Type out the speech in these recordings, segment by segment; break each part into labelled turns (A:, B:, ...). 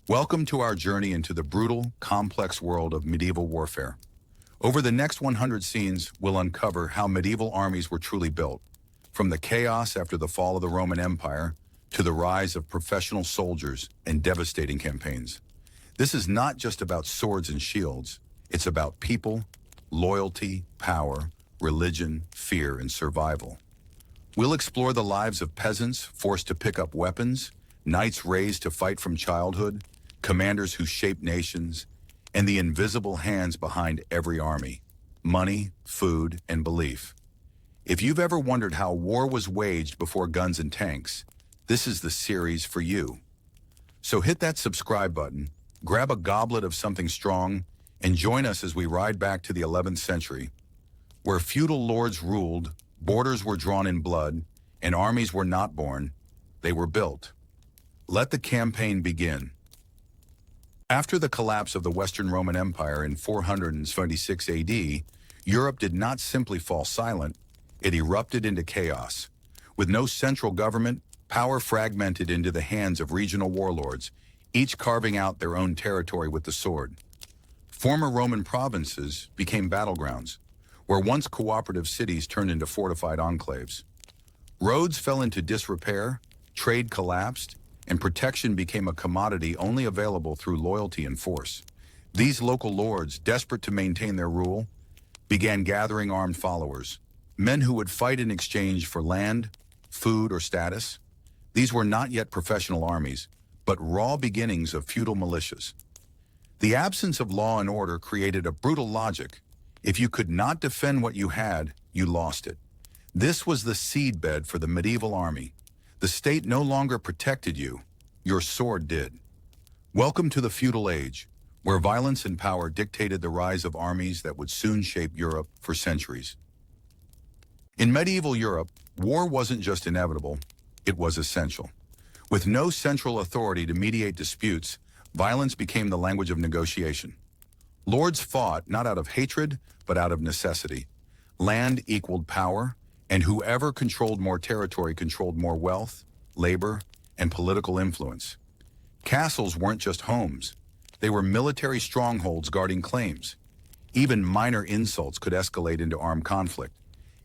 A: Welcome to our journey into the brutal, complex world of medieval warfare. Over the next 100 scenes, we'll uncover how medieval armies were truly built, from the chaos after the fall of the Roman Empire to the rise of professional soldiers and devastating campaigns. This is not just about swords and shields, it's about people, loyalty, power, religion, fear, and survival. We'll explore the lives of peasants forced to pick up weapons, knights raised to fight from childhood, commanders who shaped nations, and the invisible hands behind every army: money, food, and belief. If you've ever wondered how war was waged before guns and tanks, this is the series for you. So hit that subscribe button, grab a goblet of something strong, and join us as we ride back to the 11th century, where feudal lords ruled, borders were drawn in blood, and armies were not born, they were built. Let the campaign begin. After the collapse of the Western Roman Empire in 476 AD, Europe did not simply fall silent, it erupted into chaos. With no central government, power fragmented into the hands of regional warlords, each carving out their own territory with the sword. Former Roman provinces became battlegrounds, where once cooperative cities turned into fortified enclaves. Roads fell into disrepair, trade collapsed, and protection became a commodity only available through loyalty and force. These local lords, desperate to maintain their rule, began gathering armed followers, men who would fight in exchange for land, food, or status. These were not yet professional armies, but raw beginnings of feudal militias. The absence of law and order created a brutal logic. If you could not defend what you had, you lost it. This was the seedbed for the medieval army. The state no longer protected you, your sword did. Welcome to the feudal age, where violence and power dictated the rise of armies that would soon shape Europe for centuries. In medieval Europe, war wasn't just inevitable, it was essential. With no central authority to mediate disputes, violence became the language of negotiation. Lords fought not out of hatred, but out of necessity. Land equaled power, and whoever controlled more territory controlled more wealth, labor, and political influence. Castles weren't just homes. They were military strongholds guarding claims. Even minor insults could escalate into armed conflict,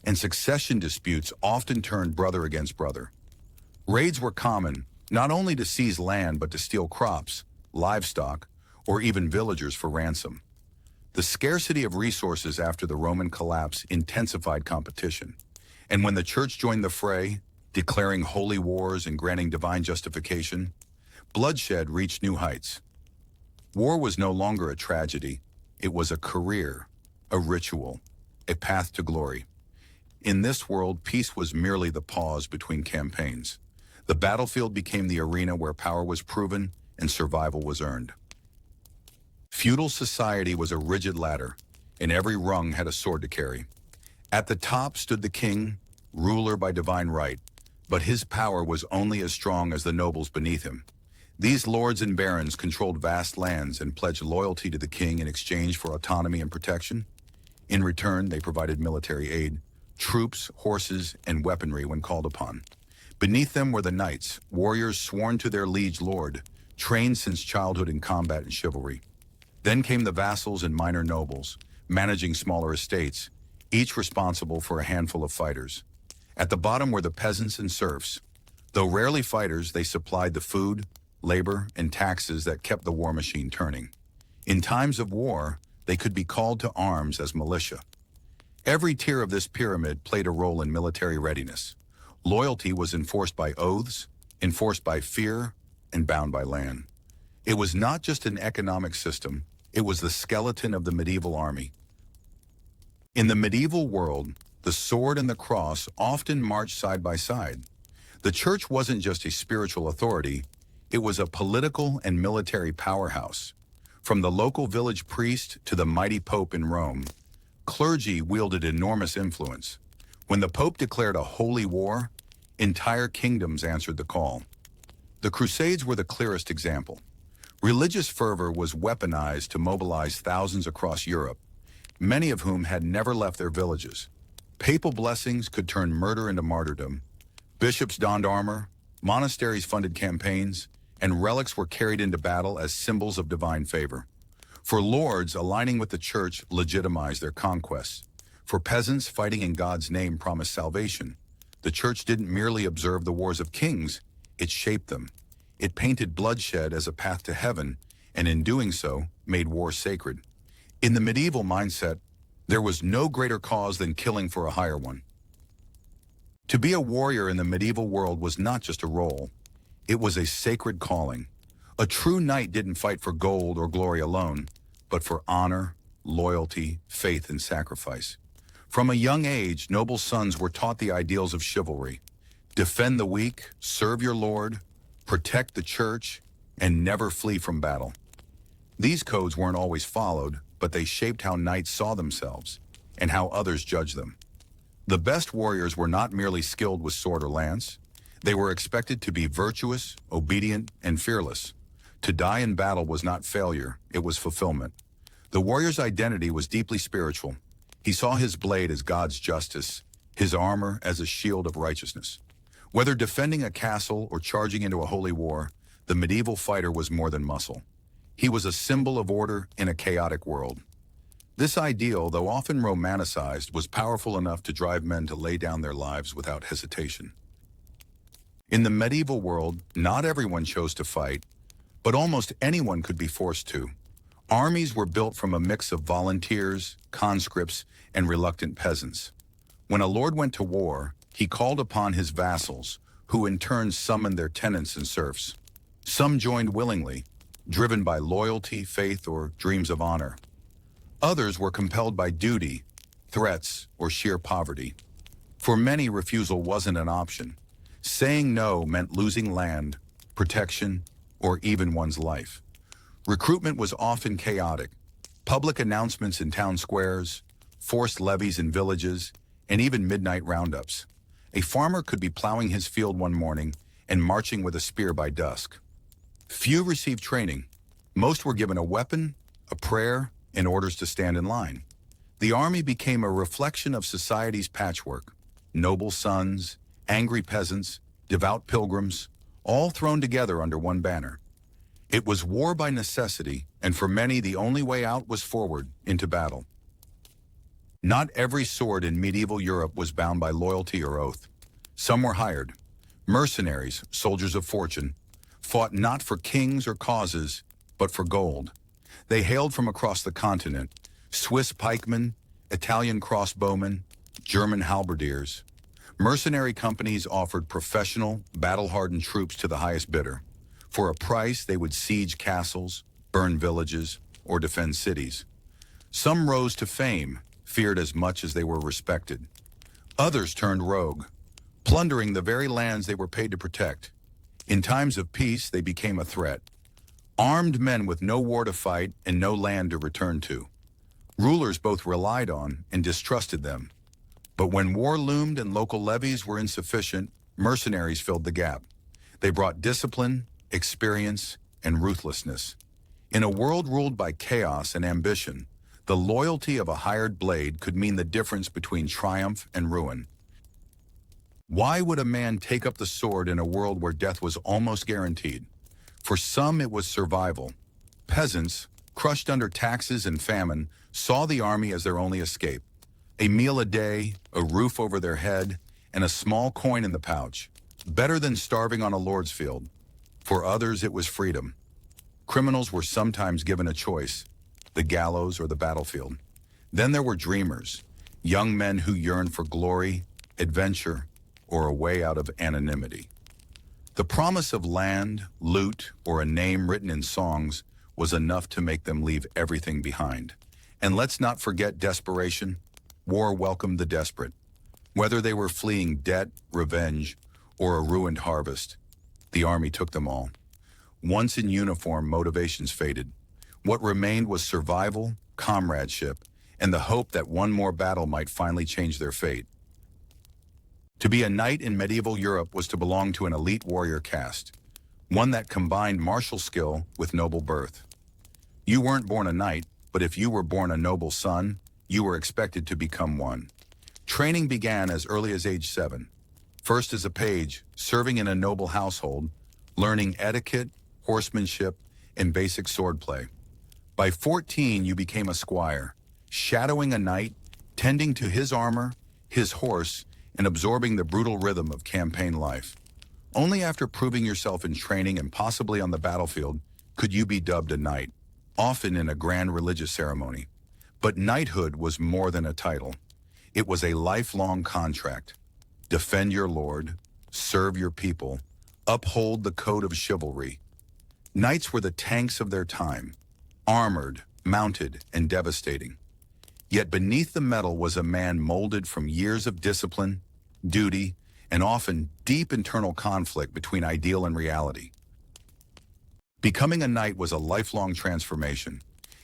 A: and succession disputes often turned brother against brother. Raids were common, not only to seize land but to steal crops, livestock, or even villagers for ransom. The scarcity of resources after the Roman collapse intensified competition. And when the church joined the fray, declaring holy wars and granting divine justification, bloodshed reached new heights. War was no longer a tragedy, it was a career, a ritual, a path to glory. In this world, peace was merely the pause between campaigns. The battlefield became the arena where power was proven and survival was earned. Feudal society was a rigid ladder, and every rung had a sword to carry. At the top stood the king, ruler by divine right, but his power was only as strong as the nobles beneath him. These lords and barons controlled vast lands and pledged loyalty to the king in exchange for autonomy and protection. In return, they provided military aid, troops, horses, and weaponry when called upon. Beneath them were the knights, warriors sworn to their liege lord, trained since childhood in combat and chivalry. Then came the vassals and minor nobles, managing smaller estates, each responsible for a handful of fighters. At the bottom were the peasants and serfs. Though rarely fighters, they supplied the food, labor, and taxes that kept the war machine turning. In times of war, they could be called to arms as militia. Every tier of this pyramid played a role in military readiness. Loyalty was enforced by oaths, enforced by fear, and bound by land. It was not just an economic system, it was the skeleton of the medieval army. In the medieval world, the sword and the cross often marched side by side. The church wasn't just a spiritual authority, it was a political and military powerhouse. From the local village priest to the mighty pope in Rome, clergy wielded enormous influence. When the pope declared a holy war, entire kingdoms answered the call. The Crusades were the clearest example. Religious fervor was weaponized to mobilize thousands across Europe, many of whom had never left their villages. Papal blessings could turn murder into martyrdom. Bishops donned armor, monasteries funded campaigns, and relics were carried into battle as symbols of divine favor. For lords, aligning with the church legitimized their conquests. For peasants, fighting in God's name promised salvation. The church didn't merely observe the wars of kings, it shaped them. It painted bloodshed as a path to heaven, and in doing so, made war sacred. In the medieval mindset, there was no greater cause than killing for a higher one. To be a warrior in the medieval world was not just a role, it was a sacred calling. A true knight didn't fight for gold or glory alone, but for honor, loyalty, faith, and sacrifice. From a young age, noble sons were taught the ideals of chivalry. Defend the weak, serve your lord, protect the church, and never flee from battle. These codes weren't always followed, but they shaped how knights saw themselves and how others judged them. The best warriors were not merely skilled with sword or lance. They were expected to be virtuous, obedient, and fearless. To die in battle was not failure, it was fulfillment. The warrior's identity was deeply spiritual. He saw his blade as God's justice, his armor as a shield of righteousness. Whether defending a castle or charging into a holy war, the medieval fighter was more than muscle. He was a symbol of order in a chaotic world. This ideal, though often romanticized, was powerful enough to drive men to lay down their lives without hesitation. In the medieval world, not everyone chose to fight, but almost anyone could be forced to. Armies were built from a mix of volunteers, conscripts, and reluctant peasants. When a lord went to war, he called upon his vassals, who in turn summoned their tenants and serfs. Some joined willingly, driven by loyalty, faith, or dreams of honor. Others were compelled by duty, threats, or sheer poverty. For many, refusal wasn't an option. Saying no meant losing land, protection, or even one's life. Recruitment was often chaotic. Public announcements in town squares, forced levies in villages, and even midnight roundups. A farmer could be plowing his field one morning and marching with a spear by dusk. Few received training. Most were given a weapon, a prayer, and orders to stand in line. The army became a reflection of society's patchwork. Noble sons, angry peasants, devout pilgrims, all thrown together under one banner. It was war by necessity, and for many the only way out was forward, into battle. Not every sword in medieval Europe was bound by loyalty or oath. Some were hired. Mercenaries, soldiers of fortune, fought not for kings or causes, but for gold. They hailed from across the continent, Swiss pikemen, Italian crossbowmen, German halberdiers. Mercenary companies offered professional, battle-hardened troops to the highest bidder. For a price, they would siege castles, burn villages, or defend cities. Some rose to fame, feared as much as they were respected. Others turned rogue, plundering the very lands they were paid to protect. In times of peace, they became a threat. Armed men with no war to fight and no land to return to. Rulers both relied on and distrusted them. But when war loomed and local levies were insufficient, mercenaries filled the gap. They brought discipline, experience, and ruthlessness. In a world ruled by chaos and ambition, the loyalty of a hired blade could mean the difference between triumph and ruin. Why would a man take up the sword in a world where death was almost guaranteed? For some, it was survival. Peasants, crushed under taxes and famine, saw the army as their only escape. A meal a day, a roof over their head, and a small coin in the pouch. Better than starving on a lord's field. For others, it was freedom. Criminals were sometimes given a choice, the gallows or the battlefield. Then there were dreamers, young men who yearned for glory, adventure, or a way out of anonymity. The promise of land, loot, or a name written in songs was enough to make them leave everything behind. And let's not forget desperation. War welcomed the desperate. Whether they were fleeing debt, revenge, or a ruined harvest, the army took them all. Once in uniform, motivations faded. What remained was survival, comradeship, and the hope that one more battle might finally change their fate. To be a knight in medieval Europe was to belong to an elite warrior caste, one that combined martial skill with noble birth. You weren't born a knight, but if you were born a noble son, you were expected to become one. Training began as early as age 7. First as a page, serving in a noble household, learning etiquette, horsemanship, and basic swordplay. By 14, you became a squire, shadowing a knight, tending to his armor, his horse, and absorbing the brutal rhythm of campaign life. Only after proving yourself in training and possibly on the battlefield could you be dubbed a knight, often in a grand religious ceremony. But knighthood was more than a title. It was a lifelong contract. Defend your lord, serve your people, uphold the code of chivalry. Knights were the tanks of their time, armored, mounted, and devastating. Yet beneath the metal was a man molded from years of discipline, duty, and often deep internal conflict between ideal and reality. Becoming a knight was a lifelong transformation.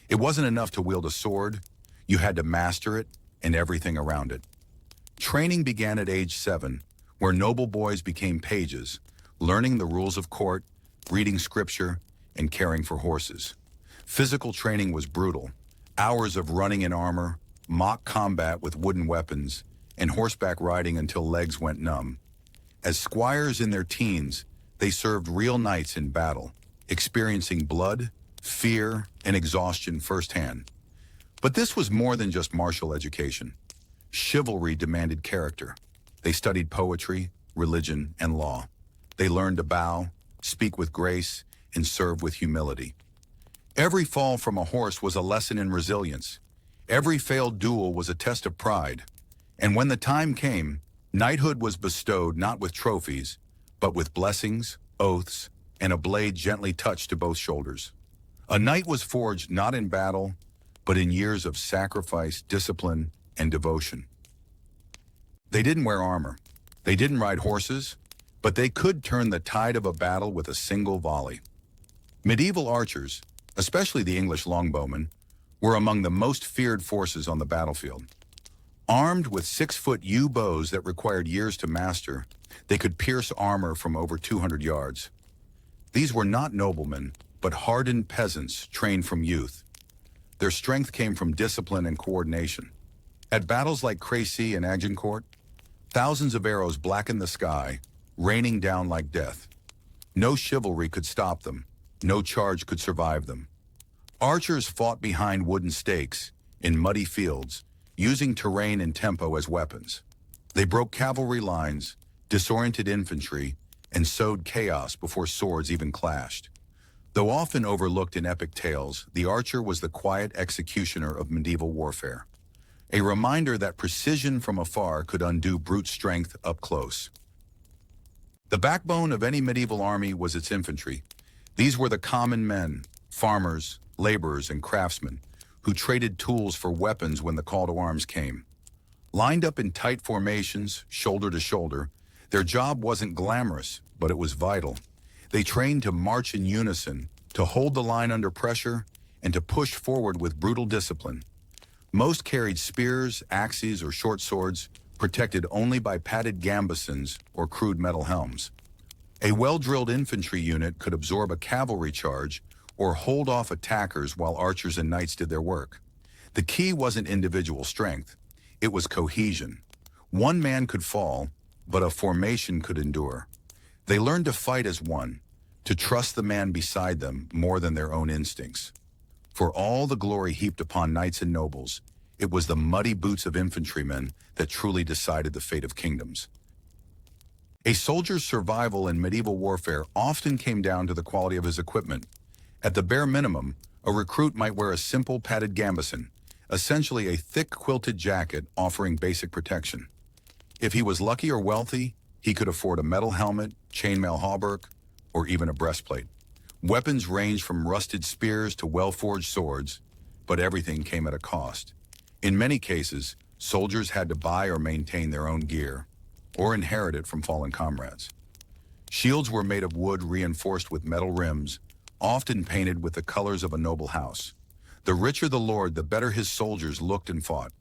A: It wasn't enough to wield a sword. You had to master it and everything around it. Training began at age 7, where noble boys became pages, learning the rules of court, reading scripture, and caring for horses. Physical training was brutal. Hours of running in armor, mock combat with wooden weapons, and horseback riding until legs went numb. As squires in their teens, they served real knights in battle, experiencing blood, fear, and exhaustion firsthand. But this was more than just martial education. Chivalry demanded character. They studied poetry, religion, and law. They learned to bow, speak with grace, and serve with humility. Every fall from a horse was a lesson in resilience. Every failed duel was a test of pride. And when the time came, knighthood was bestowed not with trophies, but with blessings, oaths, and a blade gently touched to both shoulders. A knight was forged not in battle, but in years of sacrifice, discipline, and devotion. They didn't wear armor. They didn't ride horses, but they could turn the tide of a battle with a single volley. Medieval archers, especially the English longbowmen, were among the most feared forces on the battlefield. Armed with 6-foot yew bows that required years to master, they could pierce armor from over 200 yards. These were not noblemen, but hardened peasants trained from youth. Their strength came from discipline and coordination. At battles like Crécy and Agincourt, thousands of arrows blackened the sky, raining down like death. No chivalry could stop them. No charge could survive them. Archers fought behind wooden stakes, in muddy fields, using terrain and tempo as weapons. They broke cavalry lines, disoriented infantry, and sowed chaos before swords even clashed. Though often overlooked in epic tales, the archer was the quiet executioner of medieval warfare. A reminder that precision from afar could undo brute strength up close. The backbone of any medieval army was its infantry. These were the common men, farmers, laborers, and craftsmen, who traded tools for weapons when the call to arms came. Lined up in tight formations, shoulder to shoulder, their job wasn't glamorous, but it was vital. They trained to march in unison, to hold the line under pressure, and to push forward with brutal discipline. Most carried spears, axes, or short swords, protected only by padded gambesons or crude metal helms. A well-drilled infantry unit could absorb a cavalry charge or hold off attackers while archers and knights did their work. The key wasn't individual strength, it was cohesion. One man could fall, but a formation could endure. They learned to fight as one, to trust the man beside them more than their own instincts. For all the glory heaped upon knights and nobles, it was the muddy boots of infantrymen that truly decided the fate of kingdoms. A soldier's survival in medieval warfare often came down to the quality of his equipment. At the bare minimum, a recruit might wear a simple padded gambeson, essentially a thick quilted jacket offering basic protection. If he was lucky or wealthy, he could afford a metal helmet, chainmail hauberk, or even a breastplate. Weapons ranged from rusted spears to well-forged swords, but everything came at a cost. In many cases, soldiers had to buy or maintain their own gear, or inherit it from fallen comrades. Shields were made of wood reinforced with metal rims, often painted with the colors of a noble house. The richer the lord, the better his soldiers looked and fought.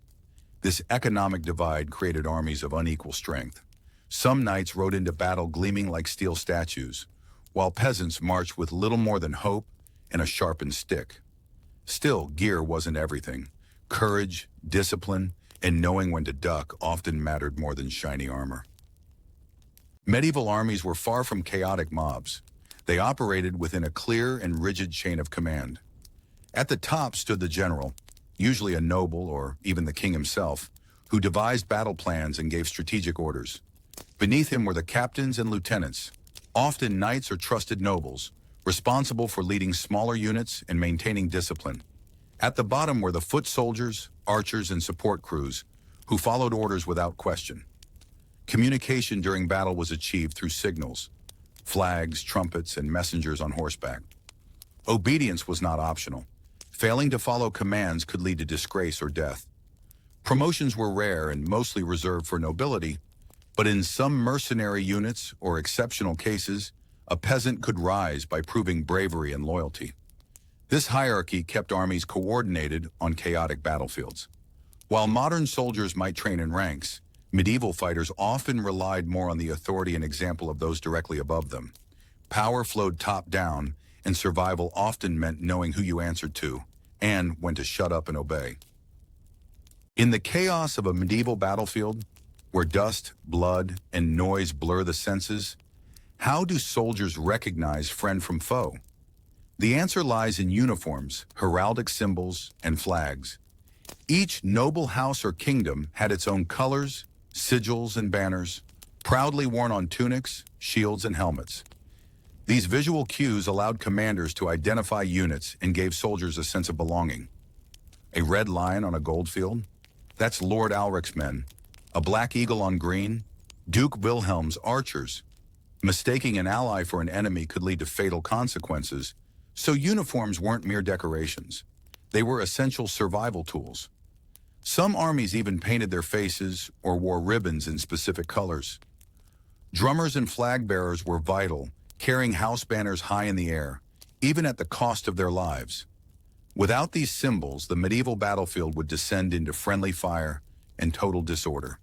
A: This economic divide created armies of unequal strength. Some knights rode into battle gleaming like steel statues, while peasants marched with little more than hope and a sharpened stick. Still, gear wasn't everything. Courage, discipline, and knowing when to duck often mattered more than shiny armor. Medieval armies were far from chaotic mobs. They operated within a clear and rigid chain of command. At the top stood the general, usually a noble or even the king himself, who devised battle plans and gave strategic orders. Beneath him were the captains and lieutenants, often knights or trusted nobles, responsible for leading smaller units and maintaining discipline. At the bottom were the foot soldiers, archers, and support crews, who followed orders without question. Communication during battle was achieved through signals, flags, trumpets, and messengers on horseback. Obedience was not optional. Failing to follow commands could lead to disgrace or death. Promotions were rare and mostly reserved for nobility, but in some mercenary units or exceptional cases, a peasant could rise by proving bravery and loyalty. This hierarchy kept armies coordinated on chaotic battlefields. While modern soldiers might train in ranks, medieval fighters often relied more on the authority and example of those directly above them. Power flowed top down, and survival often meant knowing who you answered to and when to shut up and obey. In the chaos of a medieval battlefield, where dust, blood, and noise blur the senses, how do soldiers recognize friend from foe? The answer lies in uniforms, heraldic symbols, and flags. Each noble house or kingdom had its own colors, sigils, and banners, proudly worn on tunics, shields, and helmets. These visual cues allowed commanders to identify units and gave soldiers a sense of belonging. A red lion on a gold field? That's Lord Alric's men. A black eagle on green? Duke Wilhelm's archers. Mistaking an ally for an enemy could lead to fatal consequences, so uniforms weren't mere decorations. They were essential survival tools. Some armies even painted their faces or wore ribbons in specific colors. Drummers and flag bearers were vital, carrying house banners high in the air, even at the cost of their lives. Without these symbols, the medieval battlefield would descend into friendly fire and total disorder.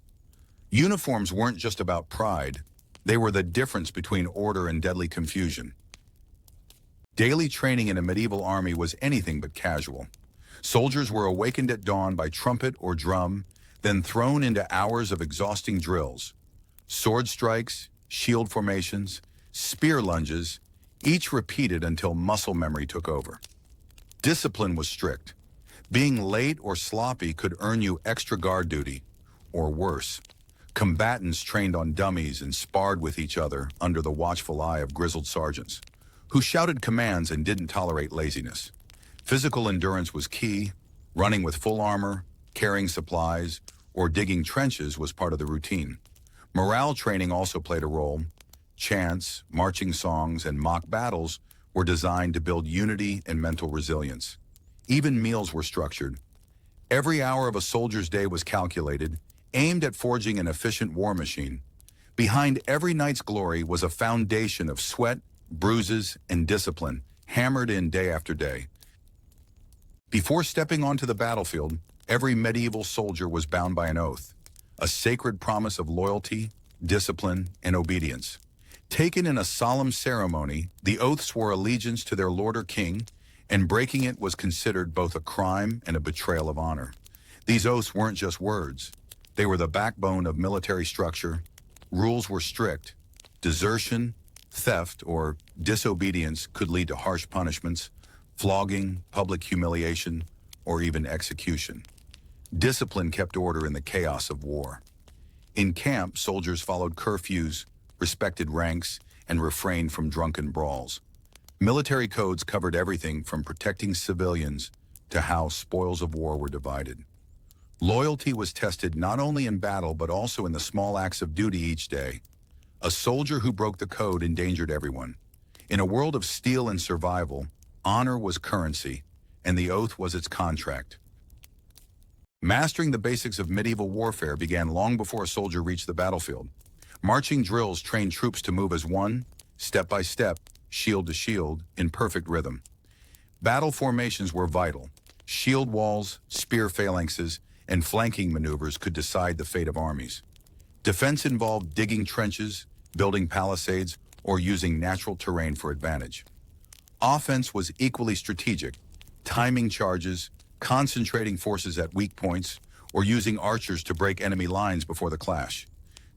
A: Uniforms weren't just about pride, they were the difference between order and deadly confusion. Daily training in a medieval army was anything but casual. Soldiers were awakened at dawn by trumpet or drum, then thrown into hours of exhausting drills. Sword strikes, shield formations, spear lunges, each repeated until muscle memory took over. Discipline was strict. Being late or sloppy could earn you extra guard duty, or worse. Combatants trained on dummies and sparred with each other under the watchful eye of grizzled sergeants, who shouted commands and didn't tolerate laziness. Physical endurance was key. Running with full armor, carrying supplies, or digging trenches was part of the routine. Morale training also played a role. Chants, marching songs, and mock battles were designed to build unity and mental resilience. Even meals were structured. Every hour of a soldier's day was calculated, aimed at forging an efficient war machine. Behind every night's glory was a foundation of sweat, bruises, and discipline, hammered in day after day. Before stepping onto the battlefield, every medieval soldier was bound by an oath, a sacred promise of loyalty, discipline, and obedience. Taken in a solemn ceremony, the oath swore allegiance to their lord or king, and breaking it was considered both a crime and a betrayal of honor. These oaths weren't just words. They were the backbone of military structure. Rules were strict. Desertion, theft, or disobedience could lead to harsh punishments, flogging, public humiliation, or even execution. Discipline kept order in the chaos of war. In camp, soldiers followed curfews, respected ranks, and refrained from drunken brawls. Military codes covered everything from protecting civilians to how spoils of war were divided. Loyalty was tested not only in battle but also in the small acts of duty each day. A soldier who broke the code endangered everyone. In a world of steel and survival, honor was currency, and the oath was its contract. Mastering the basics of medieval warfare began long before a soldier reached the battlefield. Marching drills trained troops to move as one, step by step, shield to shield, in perfect rhythm. Battle formations were vital. Shield walls, spear phalanxes, and flanking maneuvers could decide the fate of armies. Defense involved digging trenches, building palisades, or using natural terrain for advantage. Offense was equally strategic, timing charges, concentrating forces at weak points, or using archers to break enemy lines before the clash.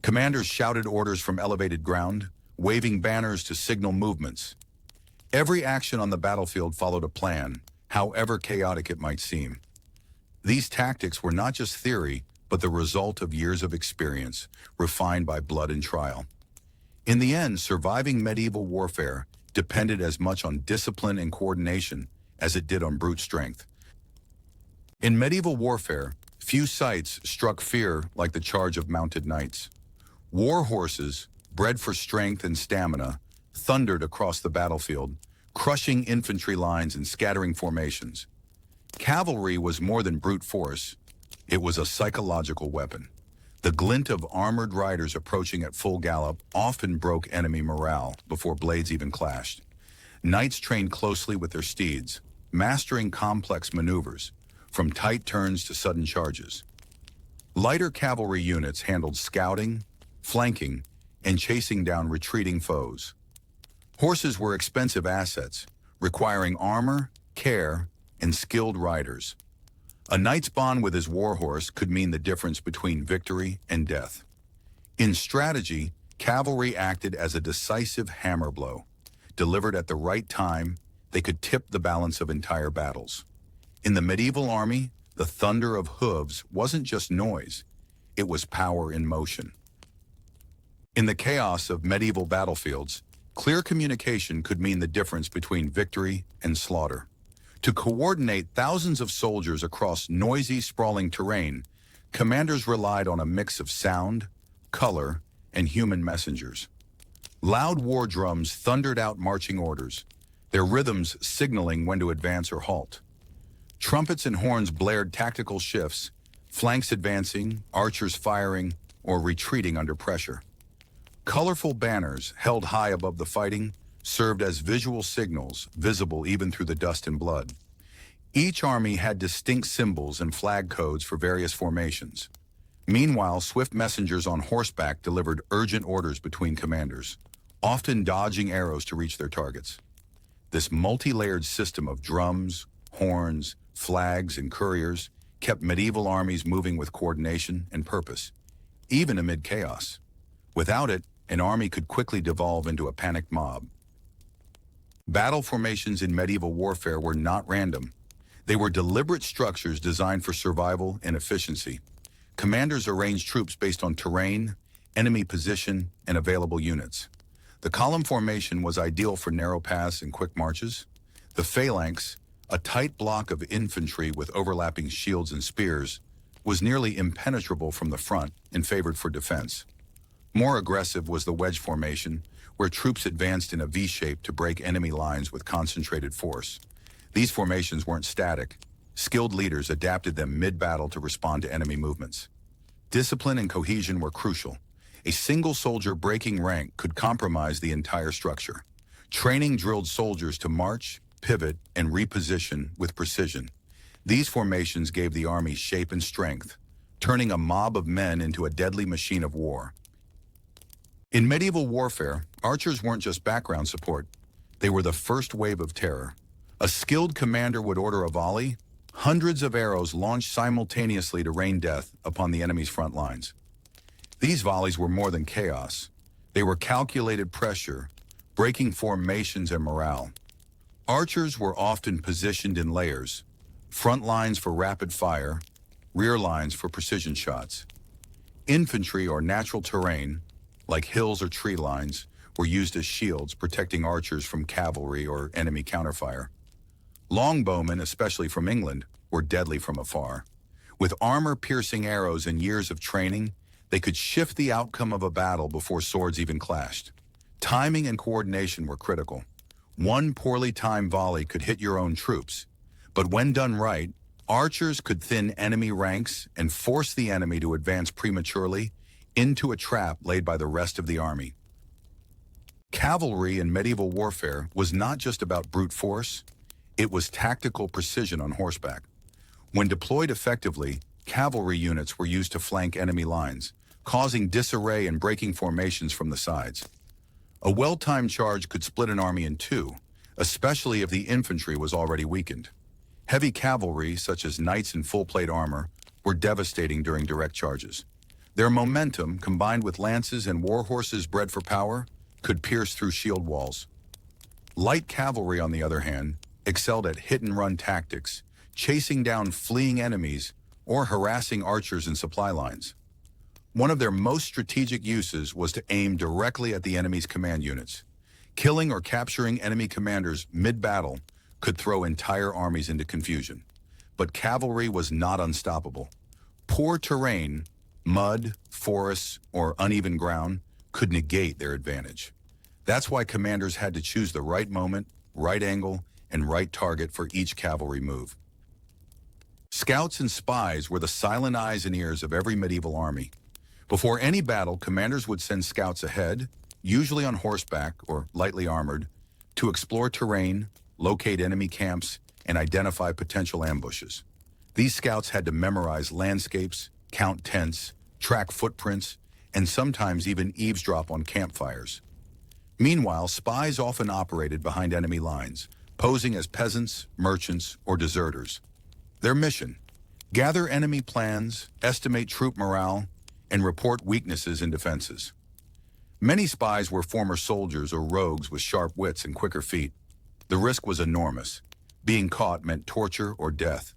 A: Commanders shouted orders from elevated ground, waving banners to signal movements. Every action on the battlefield followed a plan, however chaotic it might seem. These tactics were not just theory, but the result of years of experience, refined by blood and trial. In the end, surviving medieval warfare depended as much on discipline and coordination as it did on brute strength. In medieval warfare, few sights struck fear like the charge of mounted knights. War horses, bred for strength and stamina, thundered across the battlefield, crushing infantry lines and scattering formations. Cavalry was more than brute force. It was a psychological weapon. The glint of armored riders approaching at full gallop often broke enemy morale before blades even clashed. Knights trained closely with their steeds, mastering complex maneuvers, from tight turns to sudden charges. Lighter cavalry units handled scouting, flanking, and chasing down retreating foes. Horses were expensive assets, requiring armor, care, and skilled riders. A knight's bond with his warhorse could mean the difference between victory and death. In strategy, cavalry acted as a decisive hammer blow. Delivered at the right time, they could tip the balance of entire battles. In the medieval army, the thunder of hooves wasn't just noise, it was power in motion. In the chaos of medieval battlefields, clear communication could mean the difference between victory and slaughter. To coordinate thousands of soldiers across noisy, sprawling terrain, commanders relied on a mix of sound, color, and human messengers. Loud war drums thundered out marching orders, their rhythms signaling when to advance or halt. Trumpets and horns blared tactical shifts, flanks advancing, archers firing, or retreating under pressure. Colorful banners, held high above the fighting, served as visual signals, visible even through the dust and blood. Each army had distinct symbols and flag codes for various formations. Meanwhile, swift messengers on horseback delivered urgent orders between commanders, often dodging arrows to reach their targets. This multi-layered system of drums, horns, flags, and couriers kept medieval armies moving with coordination and purpose, even amid chaos. Without it, an army could quickly devolve into a panicked mob. Battle formations in medieval warfare were not random. They were deliberate structures designed for survival and efficiency. Commanders arranged troops based on terrain, enemy position, and available units. The column formation was ideal for narrow paths and quick marches. The phalanx, a tight block of infantry with overlapping shields and spears, was nearly impenetrable from the front and favored for defense. More aggressive was the wedge formation, where troops advanced in a V-shape to break enemy lines with concentrated force. These formations weren't static. Skilled leaders adapted them mid-battle to respond to enemy movements. Discipline and cohesion were crucial. A single soldier breaking rank could compromise the entire structure. Training drilled soldiers to march, pivot, and reposition with precision. These formations gave the army shape and strength, turning a mob of men into a deadly machine of war. In medieval warfare, archers weren't just background support. They were the first wave of terror. A skilled commander would order a volley, hundreds of arrows launched simultaneously to rain death upon the enemy's front lines. These volleys were more than chaos. They were calculated pressure, breaking formations and morale. Archers were often positioned in layers, front lines for rapid fire, rear lines for precision shots. Infantry or natural terrain, like hills or tree lines, were used as shields, protecting archers from cavalry or enemy counterfire. Longbowmen, especially from England, were deadly from afar. With armor-piercing arrows and years of training, they could shift the outcome of a battle before swords even clashed. Timing and coordination were critical. One poorly timed volley could hit your own troops, but when done right, archers could thin enemy ranks and force the enemy to advance prematurely into a trap laid by the rest of the army. Cavalry in medieval warfare was not just about brute force, it was tactical precision on horseback. When deployed effectively, cavalry units were used to flank enemy lines, causing disarray and breaking formations from the sides. A well-timed charge could split an army in two, especially if the infantry was already weakened. Heavy cavalry, such as knights in full-plate armor, were devastating during direct charges. Their momentum, combined with lances and war horses bred for power, could pierce through shield walls. Light cavalry, on the other hand, excelled at hit-and-run tactics, chasing down fleeing enemies or harassing archers and supply lines. One of their most strategic uses was to aim directly at the enemy's command units. Killing or capturing enemy commanders mid-battle could throw entire armies into confusion. But cavalry was not unstoppable. Poor terrain, mud, forests, or uneven ground, could negate their advantage. That's why commanders had to choose the right moment, right angle, and right target for each cavalry move. Scouts and spies were the silent eyes and ears of every medieval army. Before any battle, commanders would send scouts ahead, usually on horseback or lightly armored, to explore terrain, locate enemy camps, and identify potential ambushes. These scouts had to memorize landscapes, count tents, track footprints, and sometimes even eavesdrop on campfires. Meanwhile, spies often operated behind enemy lines, posing as peasants, merchants, or deserters. Their mission: gather enemy plans, estimate troop morale, and report weaknesses in defenses. Many spies were former soldiers or rogues with sharp wits and quicker feet. The risk was enormous. Being caught meant torture or death,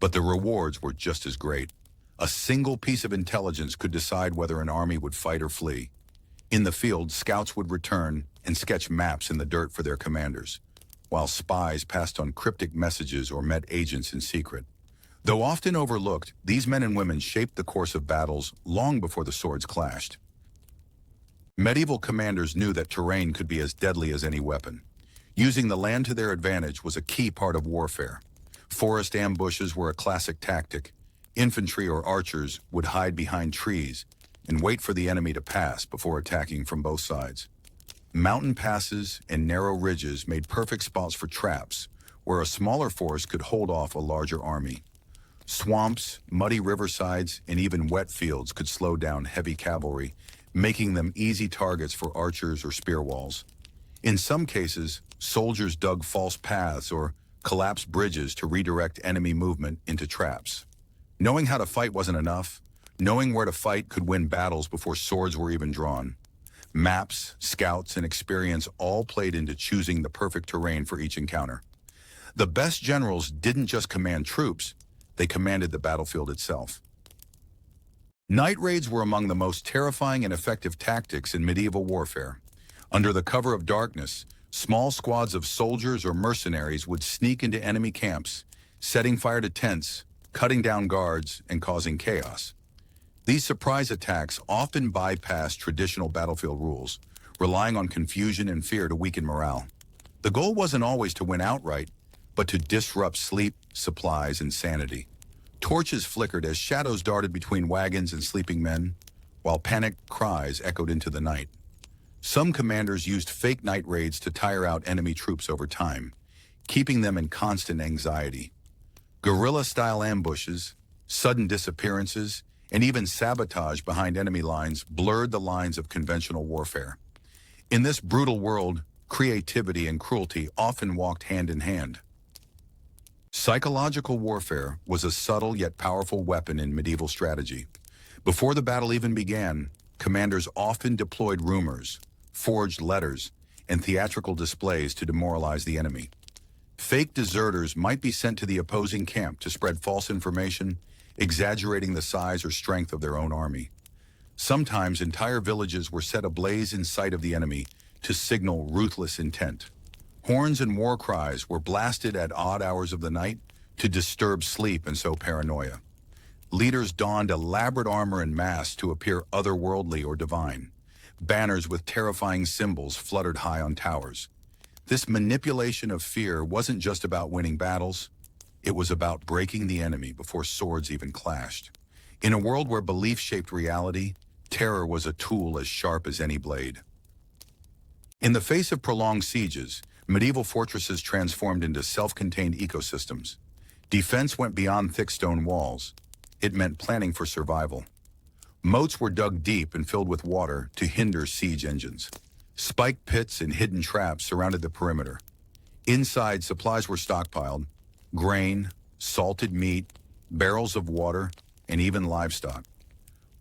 A: but the rewards were just as great. A single piece of intelligence could decide whether an army would fight or flee. In the field, scouts would return and sketch maps in the dirt for their commanders, while spies passed on cryptic messages or met agents in secret. Though often overlooked, these men and women shaped the course of battles long before the swords clashed. Medieval commanders knew that terrain could be as deadly as any weapon. Using the land to their advantage was a key part of warfare. Forest ambushes were a classic tactic. Infantry or archers would hide behind trees and wait for the enemy to pass before attacking from both sides. Mountain passes and narrow ridges made perfect spots for traps, where a smaller force could hold off a larger army. Swamps, muddy riversides, and even wet fields could slow down heavy cavalry, making them easy targets for archers or spear walls. In some cases, soldiers dug false paths or collapsed bridges to redirect enemy movement into traps. Knowing how to fight wasn't enough. Knowing where to fight could win battles before swords were even drawn. Maps, scouts, and experience all played into choosing the perfect terrain for each encounter. The best generals didn't just command troops, they commanded the battlefield itself. Night raids were among the most terrifying and effective tactics in medieval warfare. Under the cover of darkness, small squads of soldiers or mercenaries would sneak into enemy camps, setting fire to tents, cutting down guards, and causing chaos. These surprise attacks often bypassed traditional battlefield rules, relying on confusion and fear to weaken morale. The goal wasn't always to win outright, but to disrupt sleep, supplies, and sanity. Torches flickered as shadows darted between wagons and sleeping men, while panicked cries echoed into the night. Some commanders used fake night raids to tire out enemy troops over time, keeping them in constant anxiety. Guerrilla-style ambushes, sudden disappearances, and even sabotage behind enemy lines blurred the lines of conventional warfare. In this brutal world, creativity and cruelty often walked hand in hand. Psychological warfare was a subtle yet powerful weapon in medieval strategy. Before the battle even began, commanders often deployed rumors, forged letters, and theatrical displays to demoralize the enemy. Fake deserters might be sent to the opposing camp to spread false information, exaggerating the size or strength of their own army. Sometimes entire villages were set ablaze in sight of the enemy to signal ruthless intent. Horns and war cries were blasted at odd hours of the night to disturb sleep and sow paranoia. Leaders donned elaborate armor and masks to appear otherworldly or divine. Banners with terrifying symbols fluttered high on towers. This manipulation of fear wasn't just about winning battles. It was about breaking the enemy before swords even clashed. In a world where belief shaped reality, terror was a tool as sharp as any blade. In the face of prolonged sieges, medieval fortresses transformed into self-contained ecosystems. Defense went beyond thick stone walls. It meant planning for survival. Moats were dug deep and filled with water to hinder siege engines. Spike pits and hidden traps surrounded the perimeter. Inside, supplies were stockpiled: grain, salted meat, barrels of water, and even livestock.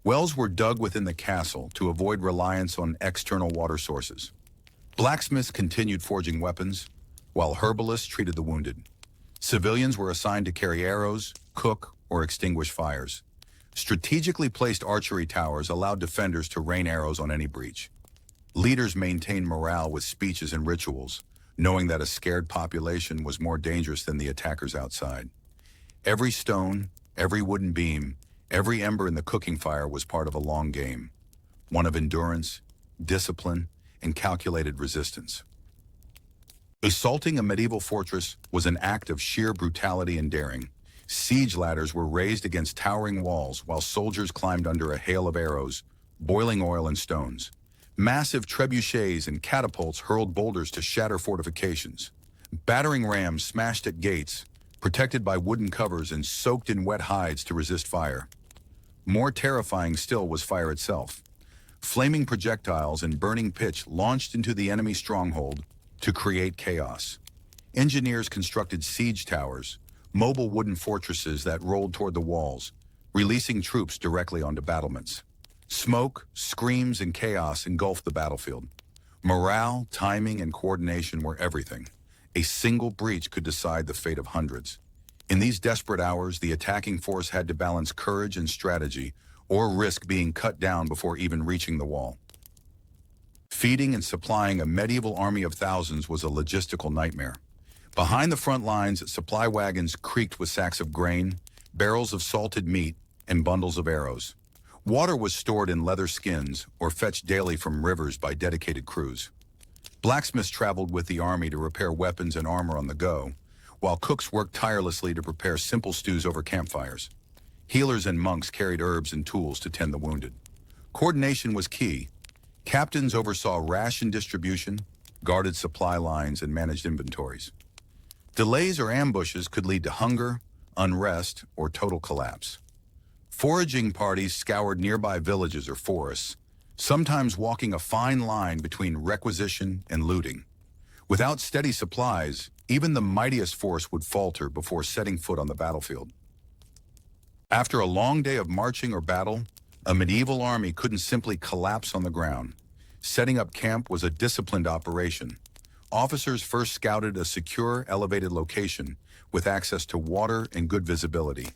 A: Wells were dug within the castle to avoid reliance on external water sources. Blacksmiths continued forging weapons, while herbalists treated the wounded. Civilians were assigned to carry arrows, cook, or extinguish fires. Strategically placed archery towers allowed defenders to rain arrows on any breach. Leaders maintained morale with speeches and rituals, knowing that a scared population was more dangerous than the attackers outside. Every stone, every wooden beam, every ember in the cooking fire was part of a long game, one of endurance, discipline, and calculated resistance. Assaulting a medieval fortress was an act of sheer brutality and daring. Siege ladders were raised against towering walls while soldiers climbed under a hail of arrows, boiling oil and stones. Massive trebuchets and catapults hurled boulders to shatter fortifications. Battering rams smashed at gates, protected by wooden covers and soaked in wet hides to resist fire. More terrifying still was fire itself. Flaming projectiles and burning pitch launched into the enemy stronghold to create chaos. Engineers constructed siege towers, mobile wooden fortresses that rolled toward the walls, releasing troops directly onto battlements. Smoke, screams, and chaos engulfed the battlefield. Morale, timing, and coordination were everything. A single breach could decide the fate of hundreds. In these desperate hours, the attacking force had to balance courage and strategy, or risk being cut down before even reaching the wall. Feeding and supplying a medieval army of thousands was a logistical nightmare. Behind the front lines, supply wagons creaked with sacks of grain, barrels of salted meat, and bundles of arrows. Water was stored in leather skins or fetched daily from rivers by dedicated crews. Blacksmiths traveled with the army to repair weapons and armor on the go, while cooks worked tirelessly to prepare simple stews over campfires. Healers and monks carried herbs and tools to tend the wounded. Coordination was key. Captains oversaw ration distribution, guarded supply lines, and managed inventories. Delays or ambushes could lead to hunger, unrest, or total collapse. Foraging parties scoured nearby villages or forests, sometimes walking a fine line between requisition and looting. Without steady supplies, even the mightiest force would falter before setting foot on the battlefield. After a long day of marching or battle, a medieval army couldn't simply collapse on the ground. Setting up camp was a disciplined operation. Officers first scouted a secure, elevated location with access to water and good visibility.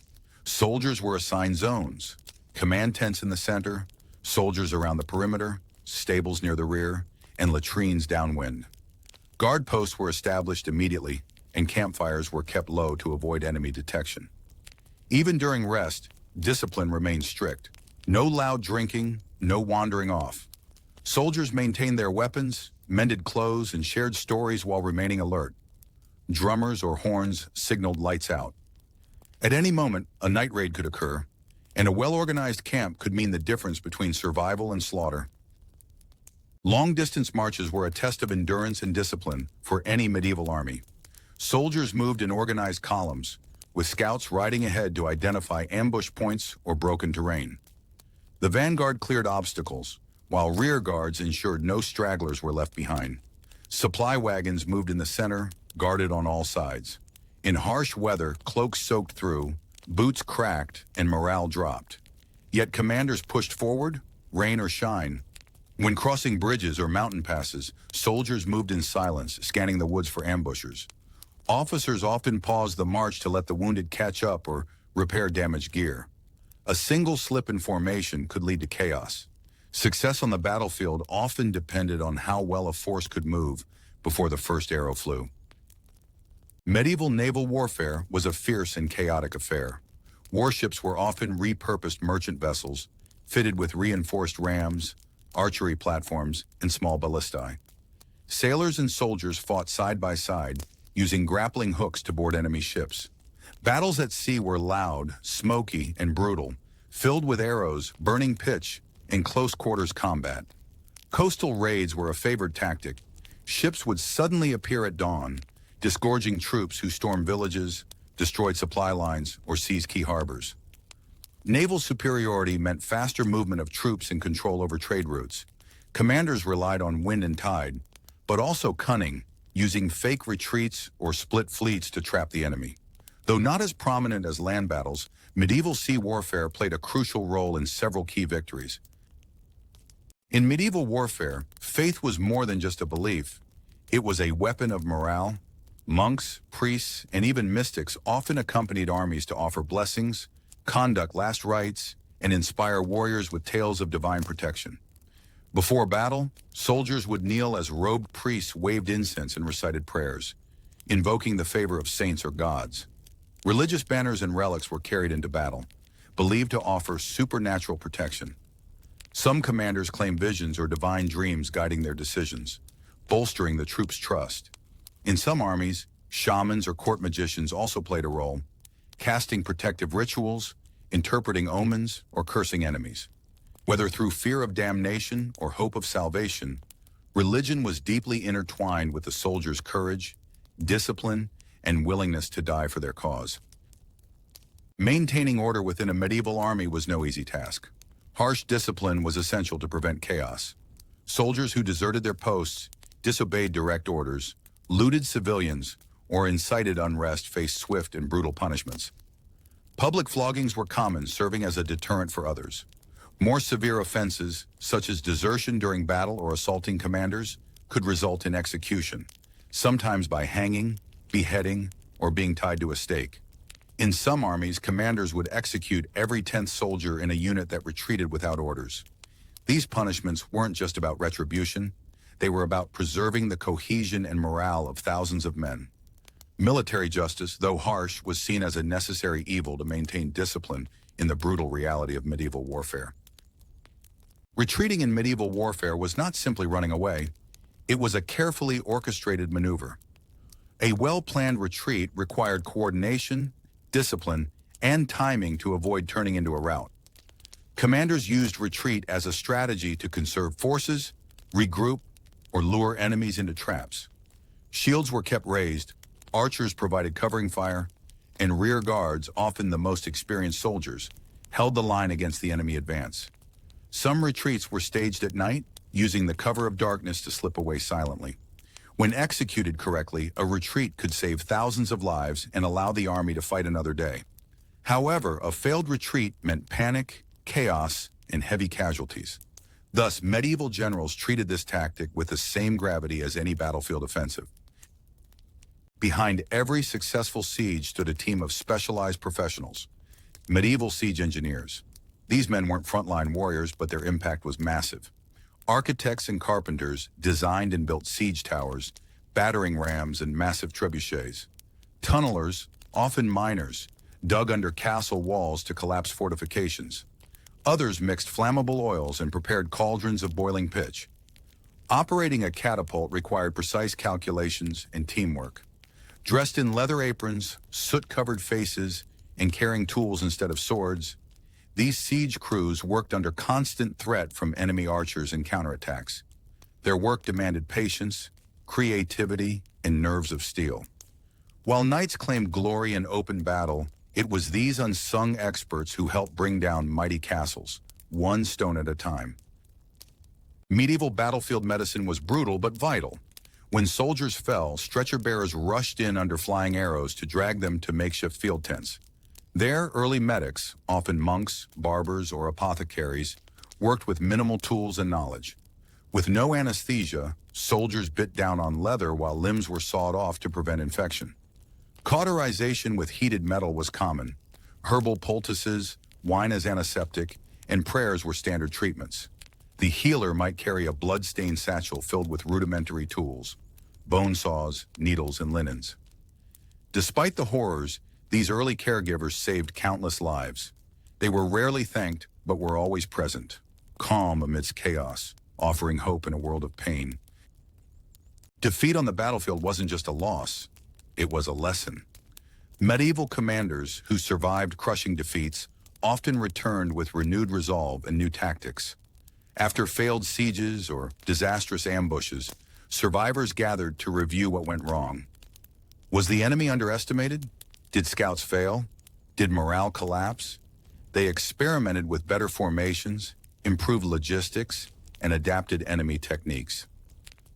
A: Soldiers were assigned zones, command tents in the center, soldiers around the perimeter, stables near the rear, and latrines downwind. Guard posts were established immediately, and campfires were kept low to avoid enemy detection. Even during rest, discipline remained strict. No loud drinking, no wandering off. Soldiers maintained their weapons, mended clothes, and shared stories while remaining alert. Drummers or horns signaled lights out. At any moment, a night raid could occur, and a well-organized camp could mean the difference between survival and slaughter. Long-distance marches were a test of endurance and discipline for any medieval army. Soldiers moved in organized columns, with scouts riding ahead to identify ambush points or broken terrain. The vanguard cleared obstacles, while rear guards ensured no stragglers were left behind. Supply wagons moved in the center, guarded on all sides. In harsh weather, cloaks soaked through, boots cracked, and morale dropped. Yet commanders pushed forward, rain or shine. When crossing bridges or mountain passes, soldiers moved in silence, scanning the woods for ambushers. Officers often paused the march to let the wounded catch up or repair damaged gear. A single slip in formation could lead to chaos. Success on the battlefield often depended on how well a force could move before the first arrow flew. Medieval naval warfare was a fierce and chaotic affair. Warships were often repurposed merchant vessels, fitted with reinforced rams, archery platforms, and small ballistae. Sailors and soldiers fought side by side, using grappling hooks to board enemy ships. Battles at sea were loud, smoky, and brutal, filled with arrows, burning pitch, and close-quarters combat. Coastal raids were a favored tactic. Ships would suddenly appear at dawn, disgorging troops who stormed villages, destroyed supply lines, or seized key harbors. Naval superiority meant faster movement of troops and control over trade routes. Commanders relied on wind and tide, but also cunning, using fake retreats or split fleets to trap the enemy. Though not as prominent as land battles, medieval sea warfare played a crucial role in several key victories. In medieval warfare, faith was more than just a belief. It was a weapon of morale. Monks, priests, and even mystics often accompanied armies to offer blessings, conduct last rites, and inspire warriors with tales of divine protection. Before battle, soldiers would kneel as robed priests waved incense and recited prayers, invoking the favor of saints or gods. Religious banners and relics were carried into battle, believed to offer supernatural protection. Some commanders claimed visions or divine dreams guiding their decisions, bolstering the troops' trust. In some armies, shamans or court magicians also played a role, casting protective rituals, interpreting omens, or cursing enemies. Whether through fear of damnation or hope of salvation, religion was deeply intertwined with the soldiers' courage, discipline, and willingness to die for their cause. Maintaining order within a medieval army was no easy task. Harsh discipline was essential to prevent chaos. Soldiers who deserted their posts, disobeyed direct orders, looted civilians, or incited unrest faced swift and brutal punishments. Public floggings were common, serving as a deterrent for others. More severe offenses, such as desertion during battle or assaulting commanders, could result in execution, sometimes by hanging, beheading, or being tied to a stake. In some armies, commanders would execute every 10th soldier in a unit that retreated without orders. These punishments weren't just about retribution, they were about preserving the cohesion and morale of thousands of men. Military justice, though harsh, was seen as a necessary evil to maintain discipline in the brutal reality of medieval warfare. Retreating in medieval warfare was not simply running away, it was a carefully orchestrated maneuver. A well-planned retreat required coordination, discipline, and timing to avoid turning into a rout. Commanders used retreat as a strategy to conserve forces, regroup, or lure enemies into traps. Shields were kept raised, archers provided covering fire, and rear guards, often the most experienced soldiers, held the line against the enemy advance. Some retreats were staged at night, using the cover of darkness to slip away silently. When executed correctly, a retreat could save thousands of lives and allow the army to fight another day. However, a failed retreat meant panic, chaos, and heavy casualties. Thus, medieval generals treated this tactic with the same gravity as any battlefield offensive. Behind every successful siege stood a team of specialized professionals, medieval siege engineers. These men weren't frontline warriors, but their impact was massive. Architects and carpenters designed and built siege towers, battering rams, and massive trebuchets. Tunnelers, often miners, dug under castle walls to collapse fortifications. Others mixed flammable oils and prepared cauldrons of boiling pitch. Operating a catapult required precise calculations and teamwork. Dressed in leather aprons, soot-covered faces, and carrying tools instead of swords, these siege crews worked under constant threat from enemy archers and counterattacks. Their work demanded patience, creativity, and nerves of steel. While knights claimed glory in open battle, it was these unsung experts who helped bring down mighty castles, one stone at a time. Medieval battlefield medicine was brutal but vital. When soldiers fell, stretcher bearers rushed in under flying arrows to drag them to makeshift field tents. There, early medics, often monks, barbers, or apothecaries, worked with minimal tools and knowledge. With no anesthesia, soldiers bit down on leather while limbs were sawed off to prevent infection. Cauterization with heated metal was common. Herbal poultices, wine as antiseptic, and prayers were standard treatments. The healer might carry a blood-stained satchel filled with rudimentary tools, bone saws, needles, and linens. Despite the horrors, these early caregivers saved countless lives. They were rarely thanked, but were always present, calm amidst chaos, offering hope in a world of pain. Defeat on the battlefield wasn't just a loss, it was a lesson. Medieval commanders who survived crushing defeats often returned with renewed resolve and new tactics. After failed sieges or disastrous ambushes, survivors gathered to review what went wrong. Was the enemy underestimated? Did scouts fail? Did morale collapse? They experimented with better formations, improved logistics, and adapted enemy techniques.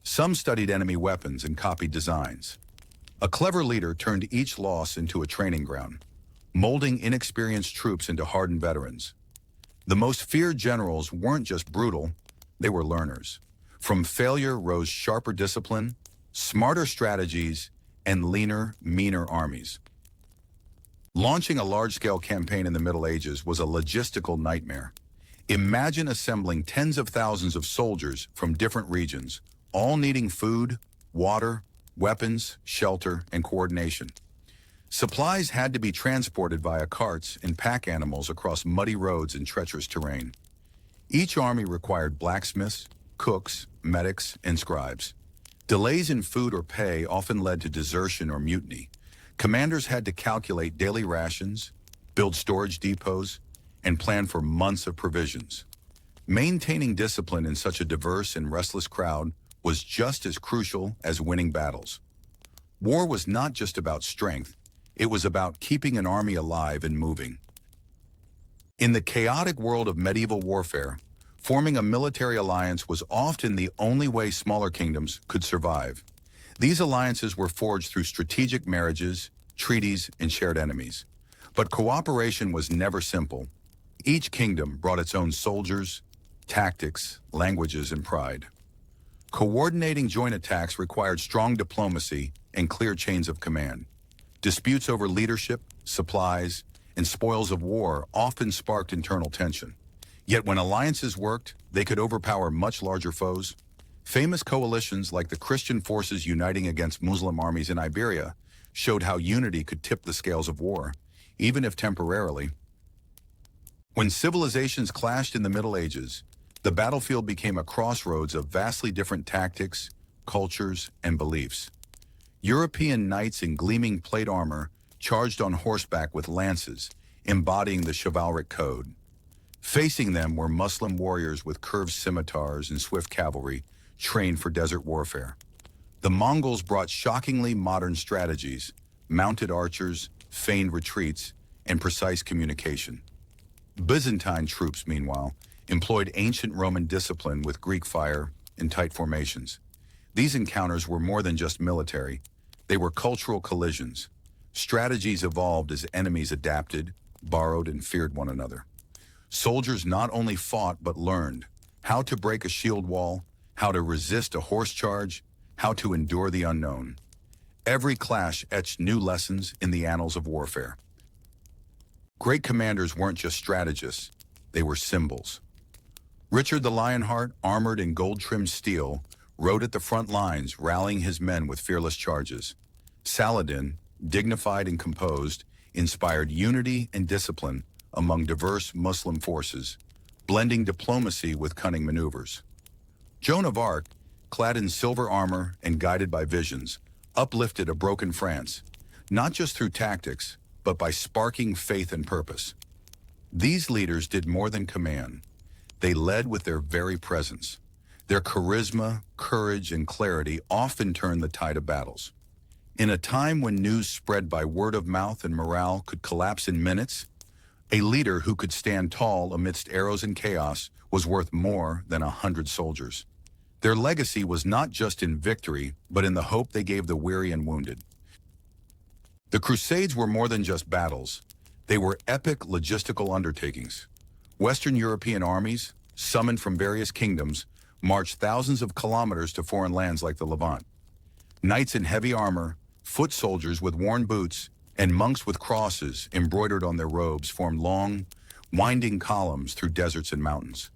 A: Some studied enemy weapons and copied designs. A clever leader turned each loss into a training ground, molding inexperienced troops into hardened veterans. The most feared generals weren't just brutal, they were learners. From failure rose sharper discipline, smarter strategies, and leaner, meaner armies. Launching a large-scale campaign in the Middle Ages was a logistical nightmare. Imagine assembling tens of thousands of soldiers from different regions, all needing food, water, weapons, shelter, and coordination. Supplies had to be transported via carts and pack animals across muddy roads and treacherous terrain. Each army required blacksmiths, cooks, medics, and scribes. Delays in food or pay often led to desertion or mutiny. Commanders had to calculate daily rations, build storage depots, and plan for months of provisions. Maintaining discipline in such a diverse and restless crowd was just as crucial as winning battles. War was not just about strength, it was about keeping an army alive and moving. In the chaotic world of medieval warfare, forming a military alliance was often the only way smaller kingdoms could survive. These alliances were forged through strategic marriages, treaties, and shared enemies. But cooperation was never simple. Each kingdom brought its own soldiers, tactics, languages, and pride. Coordinating joint attacks required strong diplomacy and clear chains of command. Disputes over leadership, supplies, and spoils of war often sparked internal tension. Yet when alliances worked, they could overpower much larger foes. Famous coalitions like the Christian forces uniting against Muslim armies in Iberia showed how unity could tip the scales of war, even if temporarily. When civilizations clashed in the Middle Ages, the battlefield became a crossroads of vastly different tactics, cultures, and beliefs. European knights in gleaming plate armor charged on horseback with lances, embodying the chivalric code. Facing them were Muslim warriors with curved scimitars and swift cavalry, trained for desert warfare. The Mongols brought shockingly modern strategies, mounted archers, feigned retreats, and precise communication. Byzantine troops, meanwhile, employed ancient Roman discipline with Greek fire and tight formations. These encounters were more than just military. They were cultural collisions. Strategies evolved as enemies adapted, borrowed, and feared one another. Soldiers not only fought but learned how to break a shield wall, how to resist a horse charge, how to endure the unknown. Every clash etched new lessons in the annals of warfare. Great commanders weren't just strategists, they were symbols. Richard the Lionheart, armored in gold-trimmed steel, rode at the front lines, rallying his men with fearless charges. Saladin, dignified and composed, inspired unity and discipline among diverse Muslim forces, blending diplomacy with cunning maneuvers. Joan of Arc, clad in silver armor and guided by visions, uplifted a broken France, not just through tactics, but by sparking faith and purpose. These leaders did more than command. They led with their very presence. Their charisma, courage, and clarity often turned the tide of battles. In a time when news spread by word of mouth and morale could collapse in minutes, a leader who could stand tall amidst arrows and chaos was worth more than 100 soldiers. Their legacy was not just in victory, but in the hope they gave the weary and wounded. The Crusades were more than just battles. They were epic logistical undertakings. Western European armies, summoned from various kingdoms, marched thousands of kilometers to foreign lands like the Levant. Knights in heavy armor, foot soldiers with worn boots, and monks with crosses embroidered on their robes formed long, winding columns through deserts and mountains.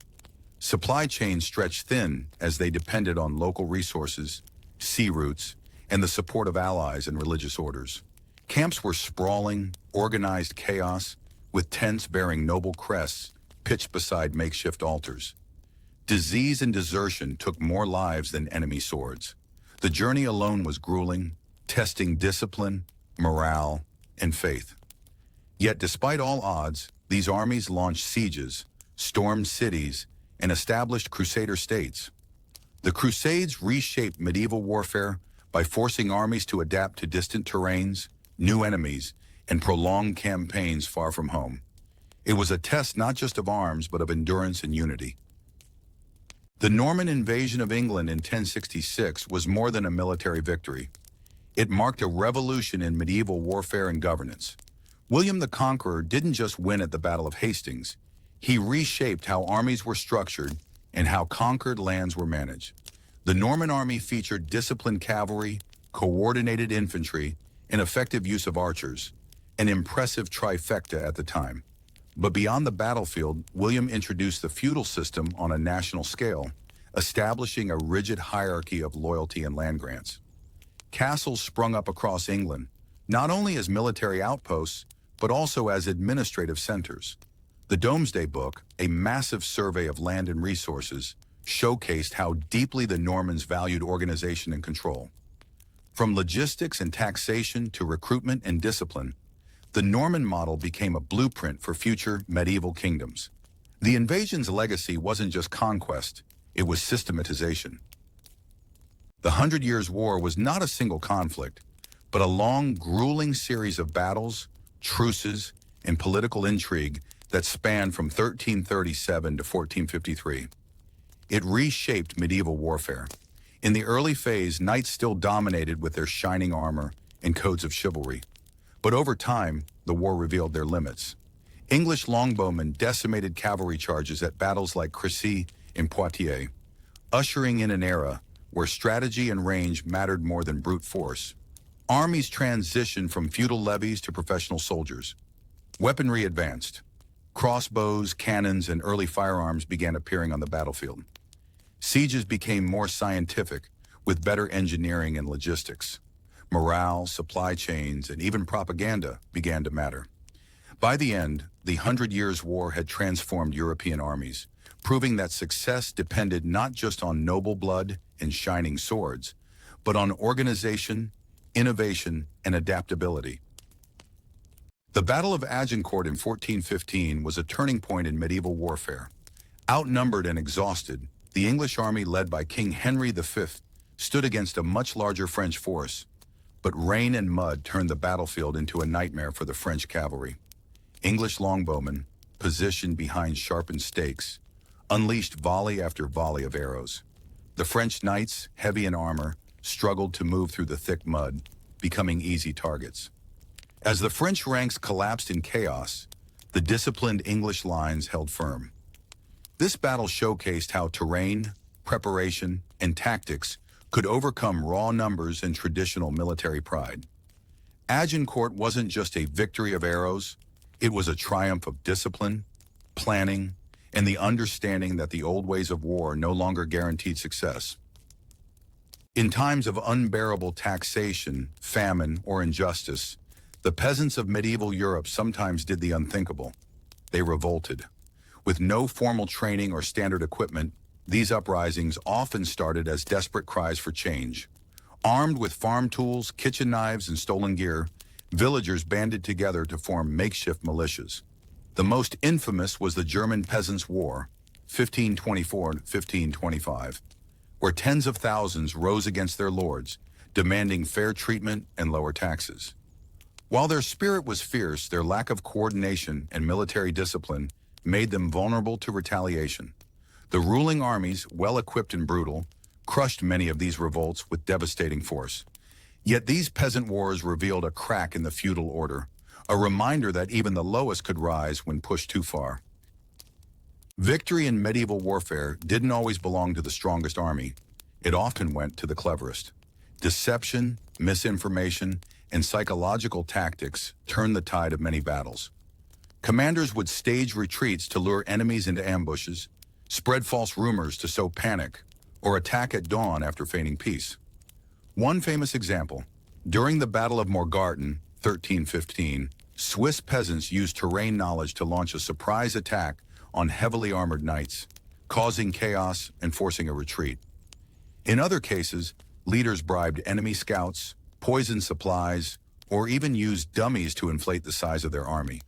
A: Supply chains stretched thin as they depended on local resources, sea routes, and the support of allies and religious orders. Camps were sprawling, organized chaos, with tents bearing noble crests pitched beside makeshift altars. Disease and desertion took more lives than enemy swords. The journey alone was grueling, testing discipline, morale, and faith. Yet despite all odds, these armies launched sieges, stormed cities, and established crusader states. The Crusades reshaped medieval warfare by forcing armies to adapt to distant terrains, new enemies, and prolonged campaigns far from home. It was a test not just of arms, but of endurance and unity. The Norman invasion of England in 1066 was more than a military victory. It marked a revolution in medieval warfare and governance. William the Conqueror didn't just win at the Battle of Hastings. He reshaped how armies were structured, and how conquered lands were managed. The Norman army featured disciplined cavalry, coordinated infantry, and effective use of archers, an impressive trifecta at the time. But beyond the battlefield, William introduced the feudal system on a national scale, establishing a rigid hierarchy of loyalty and land grants. Castles sprung up across England, not only as military outposts, but also as administrative centers. The Domesday Book, a massive survey of land and resources, showcased how deeply the Normans valued organization and control. From logistics and taxation to recruitment and discipline, the Norman model became a blueprint for future medieval kingdoms. The invasion's legacy wasn't just conquest, it was systematization. The Hundred Years' War was not a single conflict, but a long, grueling series of battles, truces, and political intrigue that spanned from 1337 to 1453. It reshaped medieval warfare. In the early phase, knights still dominated with their shining armor and codes of chivalry. But over time, the war revealed their limits. English longbowmen decimated cavalry charges at battles like Crécy and Poitiers, ushering in an era where strategy and range mattered more than brute force. Armies transitioned from feudal levies to professional soldiers. Weaponry advanced. Crossbows, cannons, and early firearms began appearing on the battlefield. Sieges became more scientific, with better engineering and logistics. Morale, supply chains, and even propaganda began to matter. By the end, the Hundred Years' War had transformed European armies, proving that success depended not just on noble blood and shining swords, but on organization, innovation, and adaptability. The Battle of Agincourt in 1415 was a turning point in medieval warfare. Outnumbered and exhausted, the English army led by King Henry V stood against a much larger French force, but rain and mud turned the battlefield into a nightmare for the French cavalry. English longbowmen, positioned behind sharpened stakes, unleashed volley after volley of arrows. The French knights, heavy in armor, struggled to move through the thick mud, becoming easy targets. As the French ranks collapsed in chaos, the disciplined English lines held firm. This battle showcased how terrain, preparation, and tactics could overcome raw numbers and traditional military pride. Agincourt wasn't just a victory of arrows, it was a triumph of discipline, planning, and the understanding that the old ways of war no longer guaranteed success. In times of unbearable taxation, famine, or injustice, the peasants of medieval Europe sometimes did the unthinkable. They revolted. With no formal training or standard equipment, these uprisings often started as desperate cries for change. Armed with farm tools, kitchen knives, and stolen gear, villagers banded together to form makeshift militias. The most infamous was the German Peasants' War, 1524-1525, where tens of thousands rose against their lords, demanding fair treatment and lower taxes. While their spirit was fierce, their lack of coordination and military discipline made them vulnerable to retaliation. The ruling armies, well-equipped and brutal, crushed many of these revolts with devastating force. Yet these peasant wars revealed a crack in the feudal order, a reminder that even the lowest could rise when pushed too far. Victory in medieval warfare didn't always belong to the strongest army. It often went to the cleverest. Deception, misinformation, and psychological tactics turned the tide of many battles. Commanders would stage retreats to lure enemies into ambushes, spread false rumors to sow panic, or attack at dawn after feigning peace. One famous example, during the Battle of Morgarten, 1315, Swiss peasants used terrain knowledge to launch a surprise attack on heavily armored knights, causing chaos and forcing a retreat. In other cases, leaders bribed enemy scouts, poisoned supplies, or even used dummies to inflate the size of their army.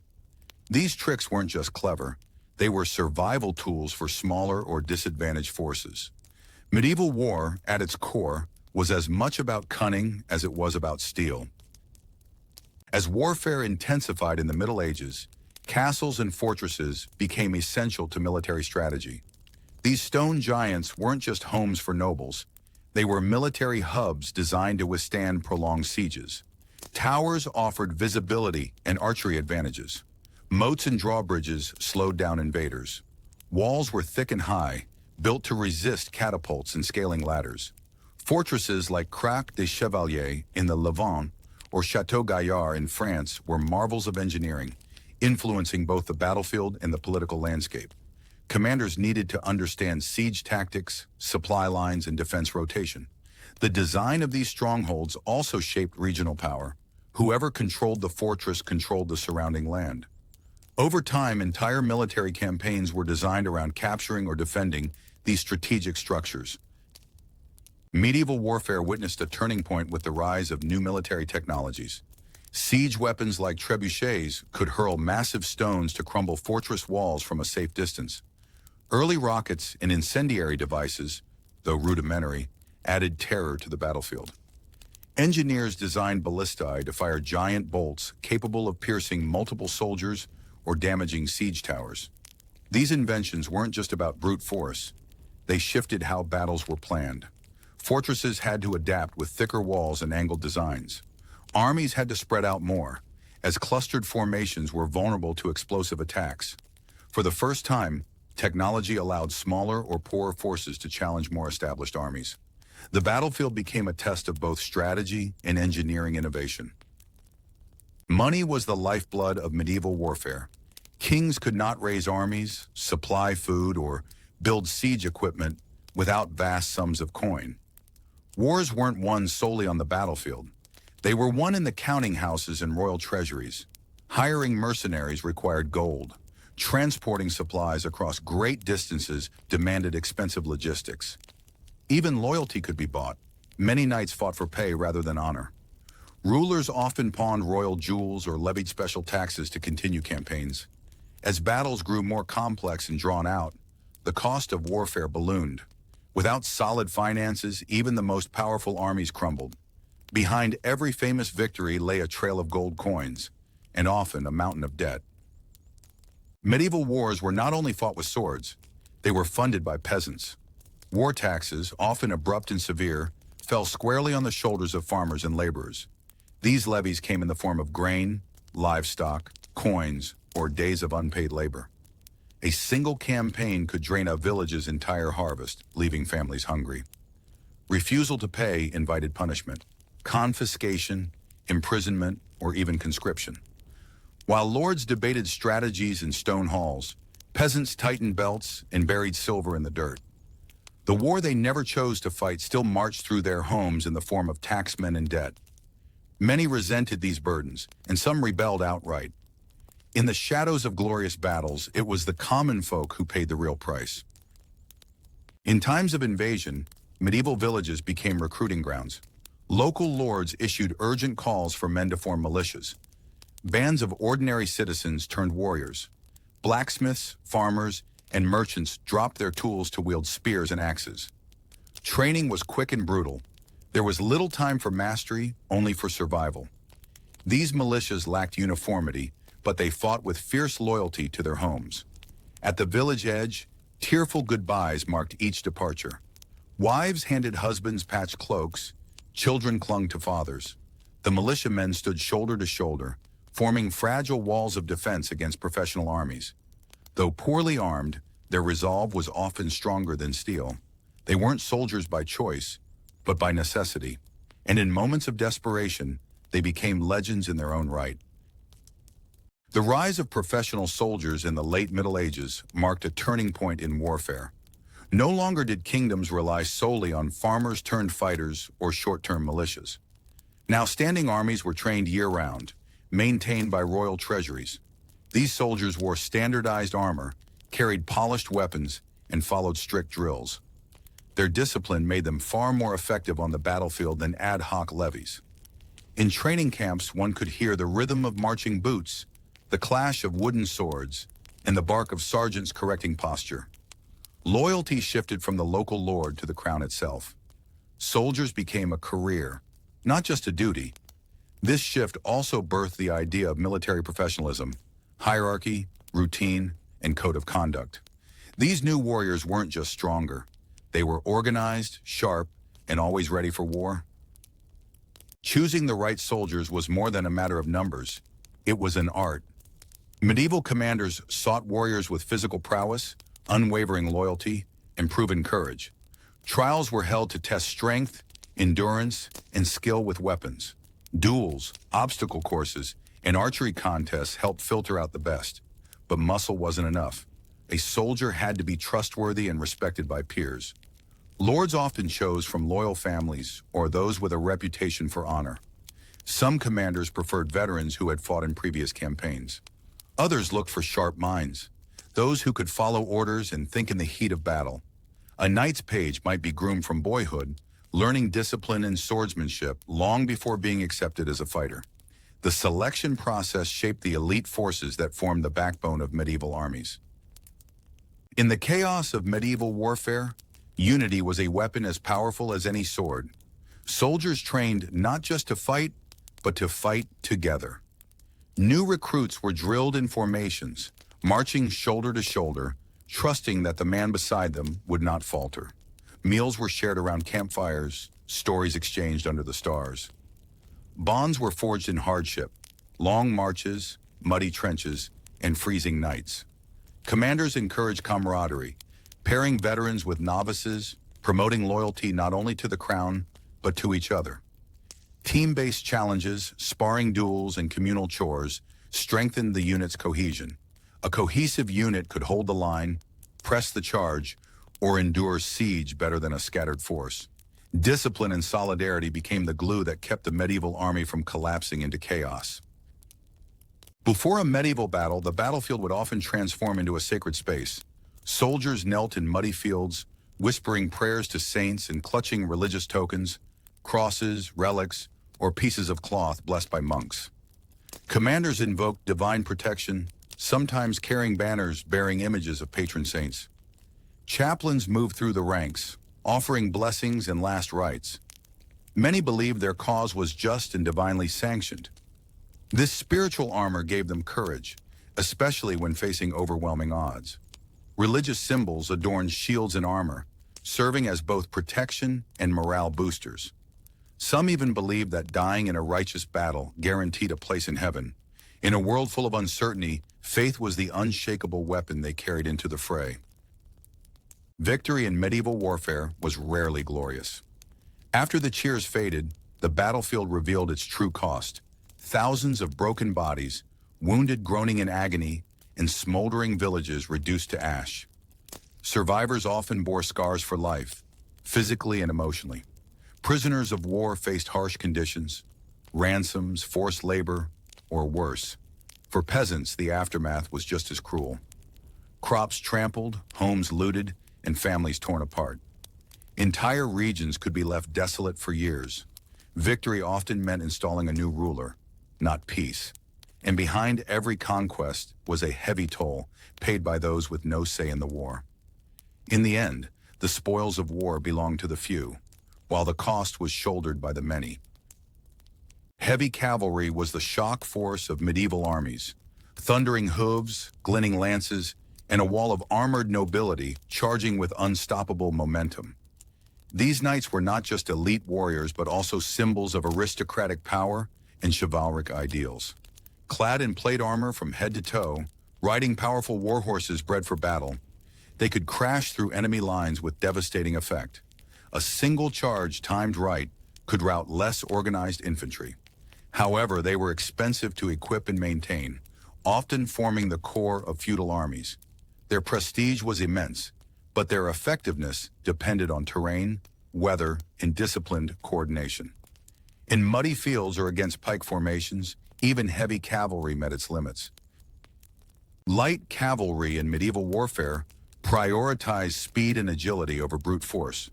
A: These tricks weren't just clever, they were survival tools for smaller or disadvantaged forces. Medieval war, at its core, was as much about cunning as it was about steel. As warfare intensified in the Middle Ages, castles and fortresses became essential to military strategy. These stone giants weren't just homes for nobles, they were military hubs designed to withstand prolonged sieges. Towers offered visibility and archery advantages. Moats and drawbridges slowed down invaders. Walls were thick and high, built to resist catapults and scaling ladders. Fortresses like Crac des Chevaliers in the Levant or Château Gaillard in France were marvels of engineering, influencing both the battlefield and the political landscape. Commanders needed to understand siege tactics, supply lines, and defense rotation. The design of these strongholds also shaped regional power. Whoever controlled the fortress controlled the surrounding land. Over time, entire military campaigns were designed around capturing or defending these strategic structures. Medieval warfare witnessed a turning point with the rise of new military technologies. Siege weapons like trebuchets could hurl massive stones to crumble fortress walls from a safe distance. Early rockets and incendiary devices, though rudimentary, added terror to the battlefield. Engineers designed ballistae to fire giant bolts capable of piercing multiple soldiers or damaging siege towers. These inventions weren't just about brute force. They shifted how battles were planned. Fortresses had to adapt with thicker walls and angled designs. Armies had to spread out more, as clustered formations were vulnerable to explosive attacks. For the first time, technology allowed smaller or poorer forces to challenge more established armies. The battlefield became a test of both strategy and engineering innovation. Money was the lifeblood of medieval warfare. Kings could not raise armies, supply food, or build siege equipment without vast sums of coin. Wars weren't won solely on the battlefield. They were won in the counting houses and royal treasuries. Hiring mercenaries required gold. Transporting supplies across great distances demanded expensive logistics. Even loyalty could be bought. Many knights fought for pay rather than honor. Rulers often pawned royal jewels or levied special taxes to continue campaigns. As battles grew more complex and drawn out, the cost of warfare ballooned. Without solid finances, even the most powerful armies crumbled. Behind every famous victory lay a trail of gold coins, and often a mountain of debt. Medieval wars were not only fought with swords, they were funded by peasants. War taxes, often abrupt and severe, fell squarely on the shoulders of farmers and laborers. These levies came in the form of grain, livestock, coins, or days of unpaid labor. A single campaign could drain a village's entire harvest, leaving families hungry. Refusal to pay invited punishment, confiscation, imprisonment, or even conscription. While lords debated strategies in stone halls, peasants tightened belts and buried silver in the dirt. The war they never chose to fight still marched through their homes in the form of taxmen and debt. Many resented these burdens, and some rebelled outright. In the shadows of glorious battles, it was the common folk who paid the real price. In times of invasion, medieval villages became recruiting grounds. Local lords issued urgent calls for men to form militias. Bands of ordinary citizens turned warriors. Blacksmiths, farmers, and merchants dropped their tools to wield spears and axes. Training was quick and brutal. There was little time for mastery, only for survival. These militias lacked uniformity, but they fought with fierce loyalty to their homes. At the village edge, tearful goodbyes marked each departure. Wives handed husbands patched cloaks, children clung to fathers. The militiamen stood shoulder to shoulder, forming fragile walls of defense against professional armies. Though poorly armed, their resolve was often stronger than steel. They weren't soldiers by choice, but by necessity. And in moments of desperation, they became legends in their own right. The rise of professional soldiers in the late Middle Ages marked a turning point in warfare. No longer did kingdoms rely solely on farmers-turned-fighters or short-term militias. Now standing armies were trained year-round, maintained by royal treasuries. These soldiers wore standardized armor, carried polished weapons, and followed strict drills. Their discipline made them far more effective on the battlefield than ad hoc levies. In training camps, one could hear the rhythm of marching boots, the clash of wooden swords, and the bark of sergeants correcting posture. Loyalty shifted from the local lord to the crown itself. Soldiers became a career, not just a duty. This shift also birthed the idea of military professionalism, hierarchy, routine, and code of conduct. These new warriors weren't just stronger. They were organized, sharp, and always ready for war. Choosing the right soldiers was more than a matter of numbers. It was an art. Medieval commanders sought warriors with physical prowess, unwavering loyalty, and proven courage. Trials were held to test strength, endurance, and skill with weapons. Duels, obstacle courses, and archery contests helped filter out the best. But muscle wasn't enough. A soldier had to be trustworthy and respected by peers. Lords often chose from loyal families or those with a reputation for honor. Some commanders preferred veterans who had fought in previous campaigns. Others looked for sharp minds, those who could follow orders and think in the heat of battle. A knight's page might be groomed from boyhood, learning discipline and swordsmanship long before being accepted as a fighter. The selection process shaped the elite forces that formed the backbone of medieval armies. In the chaos of medieval warfare, unity was a weapon as powerful as any sword. Soldiers trained not just to fight, but to fight together. New recruits were drilled in formations, marching shoulder to shoulder, trusting that the man beside them would not falter. Meals were shared around campfires, stories exchanged under the stars. Bonds were forged in hardship, long marches, muddy trenches, and freezing nights. Commanders encouraged camaraderie, pairing veterans with novices, promoting loyalty not only to the crown, but to each other. Team-based challenges, sparring duels, and communal chores strengthened the unit's cohesion. A cohesive unit could hold the line, press the charge, or endure siege better than a scattered force. Discipline and solidarity became the glue that kept the medieval army from collapsing into chaos. Before a medieval battle, the battlefield would often transform into a sacred space. Soldiers knelt in muddy fields, whispering prayers to saints and clutching religious tokens, crosses, relics, or pieces of cloth blessed by monks. Commanders invoked divine protection, sometimes carrying banners bearing images of patron saints. Chaplains moved through the ranks, offering blessings and last rites. Many believed their cause was just and divinely sanctioned. This spiritual armor gave them courage, especially when facing overwhelming odds. Religious symbols adorned shields and armor, serving as both protection and morale boosters. Some even believed that dying in a righteous battle guaranteed a place in heaven. In a world full of uncertainty, faith was the unshakable weapon they carried into the fray. Victory in medieval warfare was rarely glorious. After the cheers faded, the battlefield revealed its true cost. Thousands of broken bodies, wounded groaning in agony, and smoldering villages reduced to ash. Survivors often bore scars for life, physically and emotionally. Prisoners of war faced harsh conditions, ransoms, forced labor, or worse. For peasants, the aftermath was just as cruel. Crops trampled, homes looted, and families torn apart. Entire regions could be left desolate for years. Victory often meant installing a new ruler, not peace. And behind every conquest was a heavy toll paid by those with no say in the war. In the end, the spoils of war belonged to the few, while the cost was shouldered by the many. Heavy cavalry was the shock force of medieval armies. Thundering hooves, glinting lances, and a wall of armored nobility charging with unstoppable momentum. These knights were not just elite warriors, but also symbols of aristocratic power and chivalric ideals. Clad in plate armor from head to toe, riding powerful war horses bred for battle, they could crash through enemy lines with devastating effect. A single charge timed right could rout less organized infantry. However, they were expensive to equip and maintain, often forming the core of feudal armies. Their prestige was immense, but their effectiveness depended on terrain, weather, and disciplined coordination. In muddy fields or against pike formations, even heavy cavalry met its limits. Light cavalry in medieval warfare prioritized speed and agility over brute force.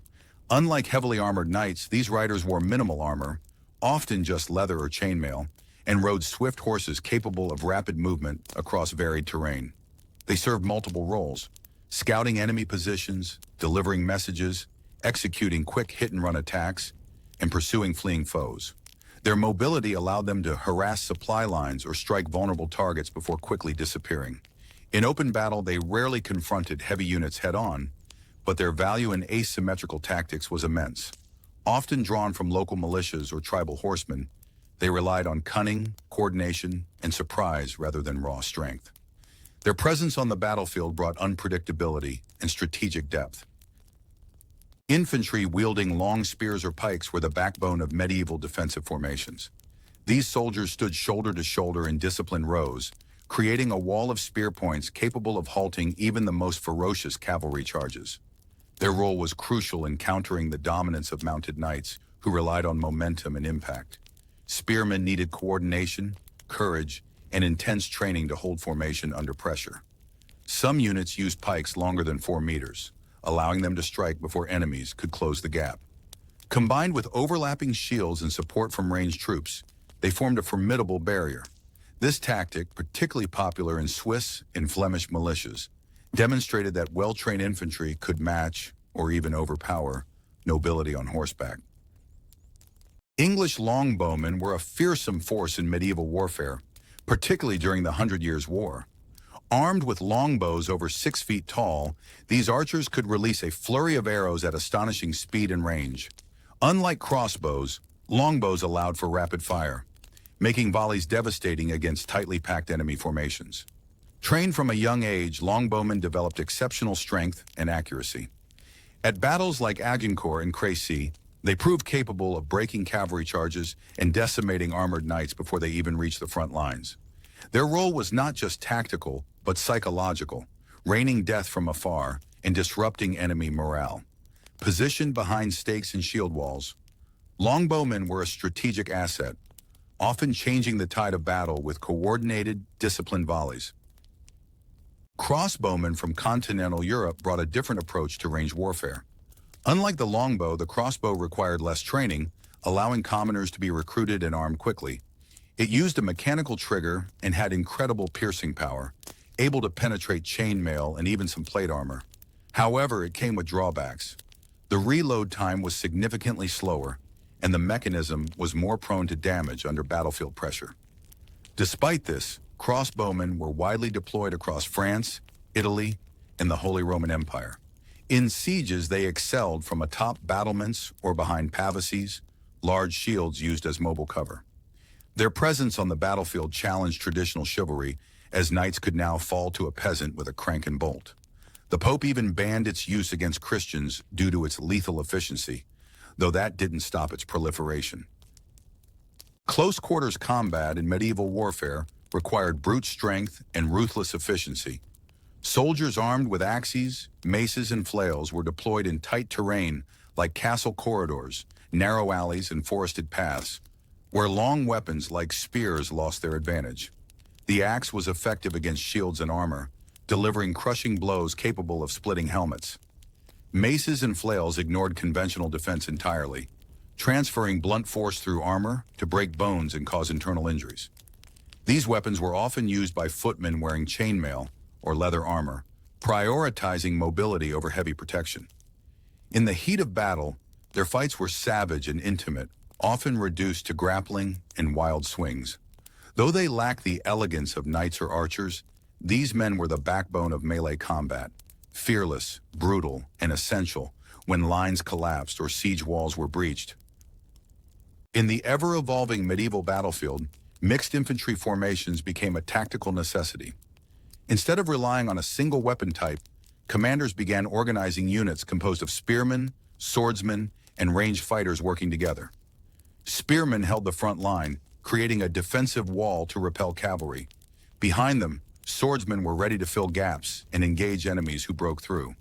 A: Unlike heavily armored knights, these riders wore minimal armor, often just leather or chainmail, and rode swift horses capable of rapid movement across varied terrain. They served multiple roles: scouting enemy positions, delivering messages, executing quick hit-and-run attacks, and pursuing fleeing foes. Their mobility allowed them to harass supply lines or strike vulnerable targets before quickly disappearing. In open battle, they rarely confronted heavy units head-on, but their value in asymmetrical tactics was immense. Often drawn from local militias or tribal horsemen, they relied on cunning, coordination, and surprise rather than raw strength. Their presence on the battlefield brought unpredictability and strategic depth. Infantry wielding long spears or pikes were the backbone of medieval defensive formations. These soldiers stood shoulder to shoulder in disciplined rows, creating a wall of spear points capable of halting even the most ferocious cavalry charges. Their role was crucial in countering the dominance of mounted knights, who relied on momentum and impact. Spearmen needed coordination, courage, and intense training to hold formation under pressure. Some units used pikes longer than 4 meters, allowing them to strike before enemies could close the gap. Combined with overlapping shields and support from ranged troops, they formed a formidable barrier. This tactic, particularly popular in Swiss and Flemish militias, demonstrated that well-trained infantry could match, or even overpower, nobility on horseback. English longbowmen were a fearsome force in medieval warfare, particularly during the 100 Years' War. Armed with longbows over 6 feet tall, these archers could release a flurry of arrows at astonishing speed and range. Unlike crossbows, longbows allowed for rapid fire, making volleys devastating against tightly packed enemy formations. Trained from a young age, longbowmen developed exceptional strength and accuracy. At battles like Agincourt and Crécy, they proved capable of breaking cavalry charges and decimating armored knights before they even reached the front lines. Their role was not just tactical, but psychological, raining death from afar and disrupting enemy morale. Positioned behind stakes and shield walls, longbowmen were a strategic asset, often changing the tide of battle with coordinated, disciplined volleys. Crossbowmen from continental Europe brought a different approach to range warfare. Unlike the longbow, the crossbow required less training, allowing commoners to be recruited and armed quickly. It used a mechanical trigger and had incredible piercing power, able to penetrate chainmail and even some plate armor. However, it came with drawbacks. The reload time was significantly slower, and the mechanism was more prone to damage under battlefield pressure. Despite this, crossbowmen were widely deployed across France, Italy, and the Holy Roman Empire. In sieges, they excelled from atop battlements or behind pavesses, large shields used as mobile cover. Their presence on the battlefield challenged traditional chivalry, as knights could now fall to a peasant with a crank and bolt. The Pope even banned its use against Christians due to its lethal efficiency, though that didn't stop its proliferation. Close quarters combat in medieval warfare required brute strength and ruthless efficiency. Soldiers armed with axes, maces, and flails were deployed in tight terrain like castle corridors, narrow alleys, and forested paths, where long weapons like spears lost their advantage. The axe was effective against shields and armor, delivering crushing blows capable of splitting helmets. Maces and flails ignored conventional defense entirely, transferring blunt force through armor to break bones and cause internal injuries. These weapons were often used by footmen wearing chainmail or leather armor, prioritizing mobility over heavy protection. In the heat of battle, their fights were savage and intimate, often reduced to grappling and wild swings. Though they lacked the elegance of knights or archers, these men were the backbone of melee combat, fearless, brutal, and essential when lines collapsed or siege walls were breached. In the ever-evolving medieval battlefield, mixed infantry formations became a tactical necessity. Instead of relying on a single weapon type, commanders began organizing units composed of spearmen, swordsmen, and ranged fighters working together. Spearmen held the front line, creating a defensive wall to repel cavalry. Behind them, swordsmen were ready to fill gaps and engage enemies who broke through.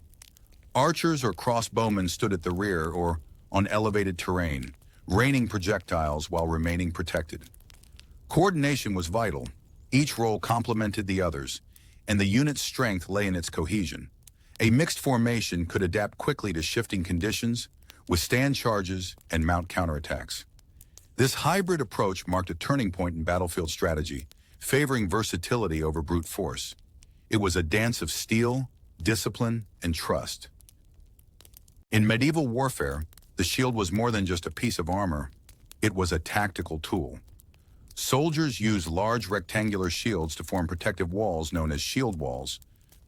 A: Archers or crossbowmen stood at the rear or on elevated terrain, raining projectiles while remaining protected. Coordination was vital. Each role complemented the others, and the unit's strength lay in its cohesion. A mixed formation could adapt quickly to shifting conditions, withstand charges, and mount counterattacks. This hybrid approach marked a turning point in battlefield strategy, favoring versatility over brute force. It was a dance of steel, discipline, and trust. In medieval warfare, the shield was more than just a piece of armor. It was a tactical tool. Soldiers used large rectangular shields to form protective walls known as shield walls,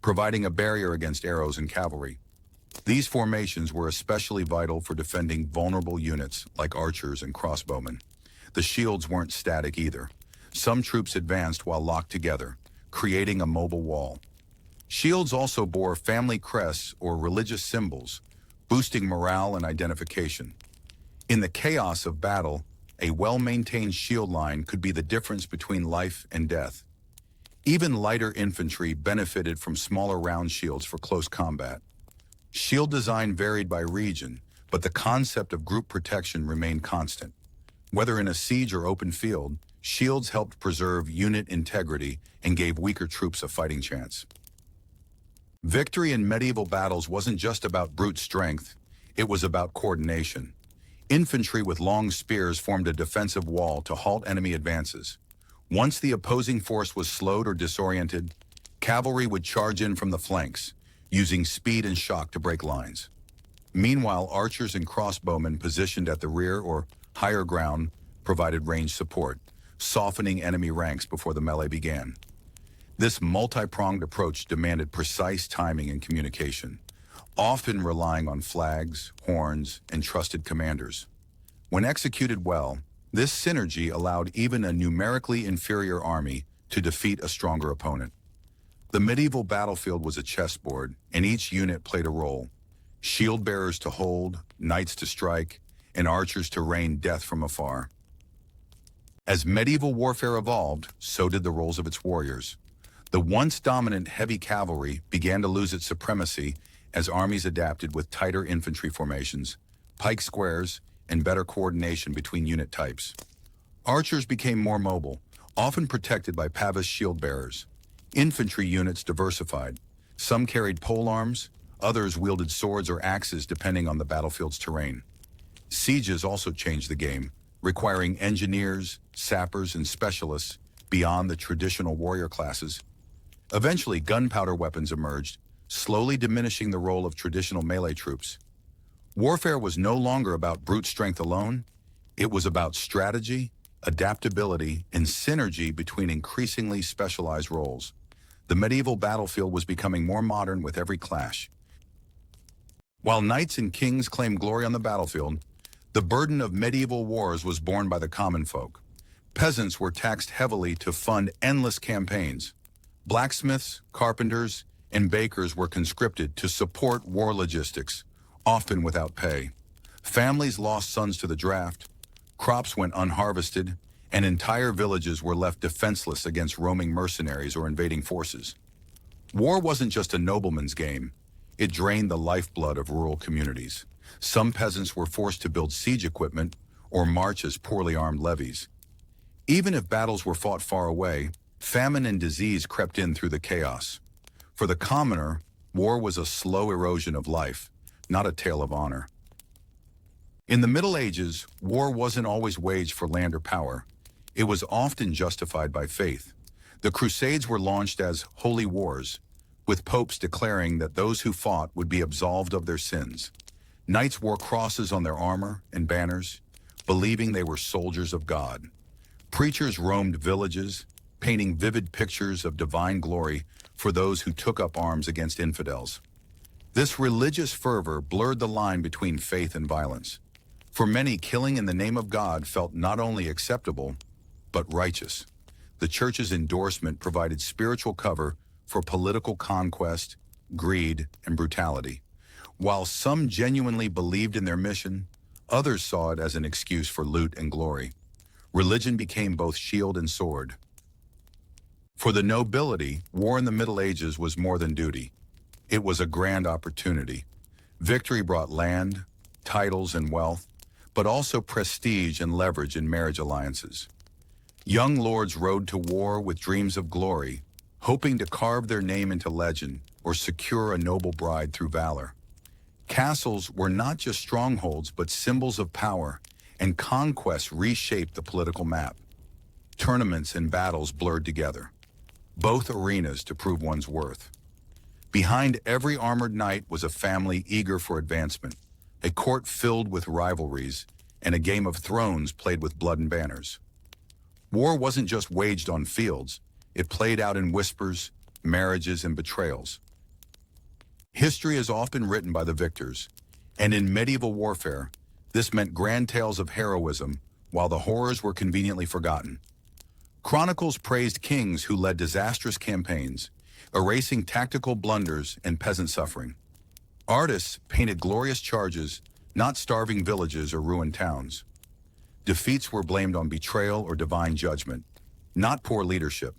A: providing a barrier against arrows and cavalry. These formations were especially vital for defending vulnerable units like archers and crossbowmen. The shields weren't static either. Some troops advanced while locked together, creating a mobile wall. Shields also bore family crests or religious symbols, boosting morale and identification. In the chaos of battle, a well-maintained shield line could be the difference between life and death. Even lighter infantry benefited from smaller round shields for close combat. Shield design varied by region, but the concept of group protection remained constant. Whether in a siege or open field, shields helped preserve unit integrity and gave weaker troops a fighting chance. Victory in medieval battles wasn't just about brute strength, it was about coordination. Infantry with long spears formed a defensive wall to halt enemy advances. Once the opposing force was slowed or disoriented, cavalry would charge in from the flanks, using speed and shock to break lines. Meanwhile, archers and crossbowmen positioned at the rear or higher ground provided range support, softening enemy ranks before the melee began. This multi-pronged approach demanded precise timing and communication, often relying on flags, horns, and trusted commanders. When executed well, this synergy allowed even a numerically inferior army to defeat a stronger opponent. The medieval battlefield was a chessboard, and each unit played a role. Shield bearers to hold, knights to strike, and archers to rain death from afar. As medieval warfare evolved, so did the roles of its warriors. The once dominant heavy cavalry began to lose its supremacy as armies adapted with tighter infantry formations, pike squares, and better coordination between unit types. Archers became more mobile, often protected by pavis shield bearers. Infantry units diversified. Some carried polearms, others wielded swords or axes depending on the battlefield's terrain. Sieges also changed the game, requiring engineers, sappers, and specialists beyond the traditional warrior classes. Eventually, gunpowder weapons emerged, slowly diminishing the role of traditional melee troops. Warfare was no longer about brute strength alone. It was about strategy, adaptability, and synergy between increasingly specialized roles. The medieval battlefield was becoming more modern with every clash. While knights and kings claimed glory on the battlefield, the burden of medieval wars was borne by the common folk. Peasants were taxed heavily to fund endless campaigns. Blacksmiths, carpenters, and bakers were conscripted to support war logistics, often without pay. Families lost sons to the draft, crops went unharvested, and entire villages were left defenseless against roaming mercenaries or invading forces. War wasn't just a nobleman's game. It drained the lifeblood of rural communities. Some peasants were forced to build siege equipment or march as poorly armed levies. Even if battles were fought far away, famine and disease crept in through the chaos. For the commoner, war was a slow erosion of life, not a tale of honor. In the Middle Ages, war wasn't always waged for land or power. It was often justified by faith. The Crusades were launched as holy wars, with popes declaring that those who fought would be absolved of their sins. Knights wore crosses on their armor and banners, believing they were soldiers of God. Preachers roamed villages, painting vivid pictures of divine glory for those who took up arms against infidels. This religious fervor blurred the line between faith and violence. For many, killing in the name of God felt not only acceptable, but righteous. The church's endorsement provided spiritual cover for political conquest, greed, and brutality. While some genuinely believed in their mission, others saw it as an excuse for loot and glory. Religion became both shield and sword. For the nobility, war in the Middle Ages was more than duty. It was a grand opportunity. Victory brought land, titles, and wealth, but also prestige and leverage in marriage alliances. Young lords rode to war with dreams of glory, hoping to carve their name into legend or secure a noble bride through valor. Castles were not just strongholds, but symbols of power, and conquests reshaped the political map. Tournaments and battles blurred together, both arenas to prove one's worth. Behind every armored knight was a family eager for advancement, a court filled with rivalries, and a game of thrones played with blood and banners. War wasn't just waged on fields, it played out in whispers, marriages, and betrayals. History is often written by the victors, and in medieval warfare, this meant grand tales of heroism, while the horrors were conveniently forgotten. Chronicles praised kings who led disastrous campaigns, erasing tactical blunders and peasant suffering. Artists painted glorious charges, not starving villages or ruined towns. Defeats were blamed on betrayal or divine judgment, not poor leadership.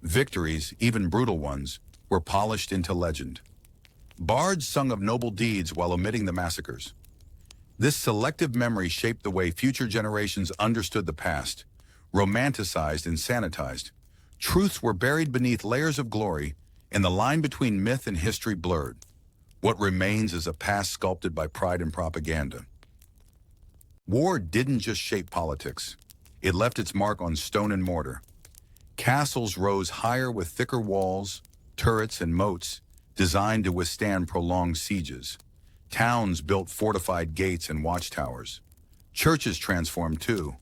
A: Victories, even brutal ones, were polished into legend. Bards sung of noble deeds while omitting the massacres. This selective memory shaped the way future generations understood the past, romanticized and sanitized. Truths were buried beneath layers of glory, and the line between myth and history blurred. What remains is a past sculpted by pride and propaganda. War didn't just shape politics. It left its mark on stone and mortar. Castles rose higher with thicker walls, turrets and moats designed to withstand prolonged sieges. Towns built fortified gates and watchtowers. Churches transformed too.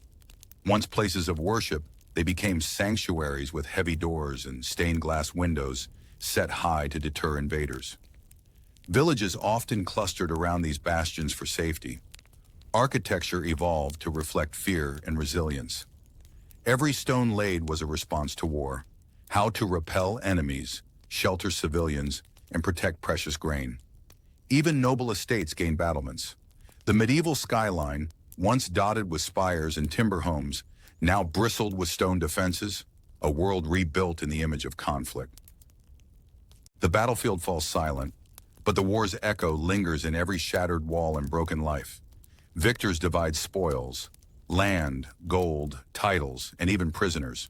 A: Once places of worship, they became sanctuaries with heavy doors and stained glass windows set high to deter invaders. Villages often clustered around these bastions for safety. Architecture evolved to reflect fear and resilience. Every stone laid was a response to war, how to repel enemies, shelter civilians, and protect precious grain. Even noble estates gained battlements. The medieval skyline, once dotted with spires and timber homes, now bristled with stone defenses, a world rebuilt in the image of conflict. The battlefield falls silent, but the war's echo lingers in every shattered wall and broken life. Victors divide spoils, land, gold, titles, and even prisoners.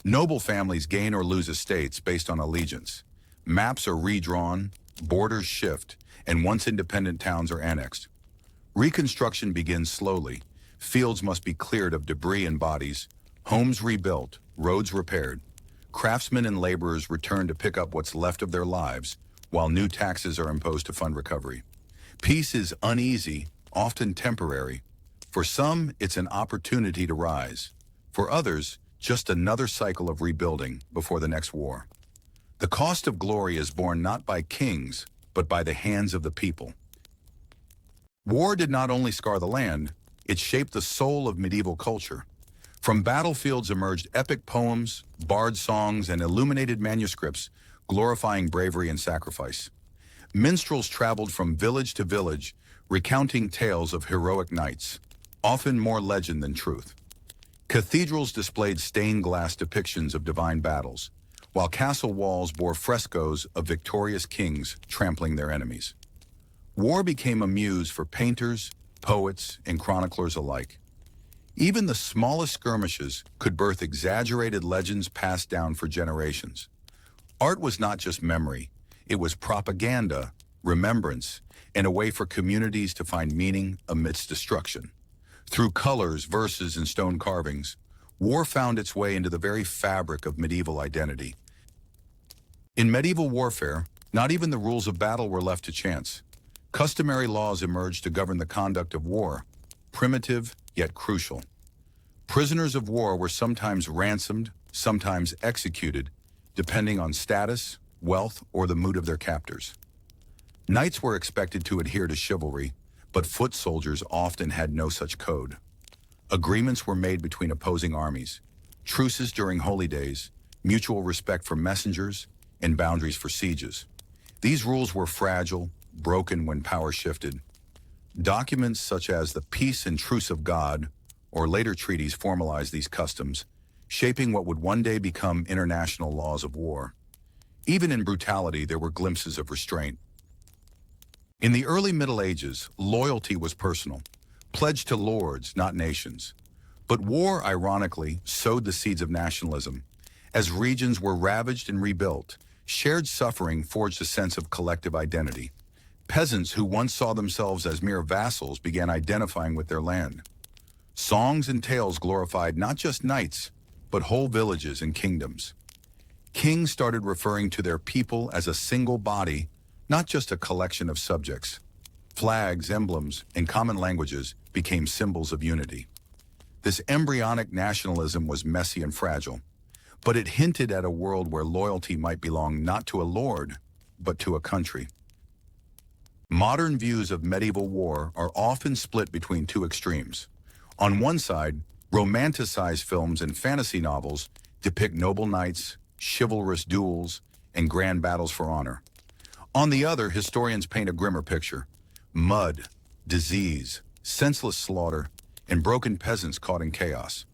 A: Noble families gain or lose estates based on allegiance. Maps are redrawn, borders shift, and once independent towns are annexed. Reconstruction begins slowly. Fields must be cleared of debris and bodies, homes rebuilt, roads repaired. Craftsmen and laborers return to pick up what's left of their lives, while new taxes are imposed to fund recovery. Peace is uneasy, often temporary. For some, it's an opportunity to rise. For others, just another cycle of rebuilding before the next war. The cost of glory is borne not by kings, but by the hands of the people. War did not only scar the land, it shaped the soul of medieval culture. From battlefields emerged epic poems, bard songs, and illuminated manuscripts glorifying bravery and sacrifice. Minstrels traveled from village to village, recounting tales of heroic knights, often more legend than truth. Cathedrals displayed stained glass depictions of divine battles, while castle walls bore frescoes of victorious kings trampling their enemies. War became a muse for painters, poets, and chroniclers alike. Even the smallest skirmishes could birth exaggerated legends passed down for generations. Art was not just memory, it was propaganda, remembrance, and a way for communities to find meaning amidst destruction. Through colors, verses, and stone carvings, war found its way into the very fabric of medieval identity. In medieval warfare, not even the rules of battle were left to chance. Customary laws emerged to govern the conduct of war, primitive yet crucial. Prisoners of war were sometimes ransomed, sometimes executed, depending on status, wealth, or the mood of their captors. Knights were expected to adhere to chivalry, but foot soldiers often had no such code. Agreements were made between opposing armies, truces during holy days, mutual respect for messengers, and boundaries for sieges. These rules were fragile, broken when power shifted. Documents such as the Peace and Truce of God, or later treaties formalized these customs, shaping what would one day become international laws of war. Even in brutality, there were glimpses of restraint. In the early Middle Ages, loyalty was personal, pledged to lords, not nations. But war, ironically, sowed the seeds of nationalism. As regions were ravaged and rebuilt, shared suffering forged a sense of collective identity. Peasants who once saw themselves as mere vassals began identifying with their land. Songs and tales glorified not just knights, but whole villages and kingdoms. Kings started referring to their people as a single body, not just a collection of subjects. Flags, emblems, and common languages became symbols of unity. This embryonic nationalism was messy and fragile, but it hinted at a world where loyalty might belong not to a lord, but to a country. Modern views of medieval war are often split between two extremes. On one side, romanticized films and fantasy novels depict noble knights, chivalrous duels, and grand battles for honor. On the other, historians paint a grimmer picture: mud, disease, senseless slaughter, and broken peasants caught in chaos.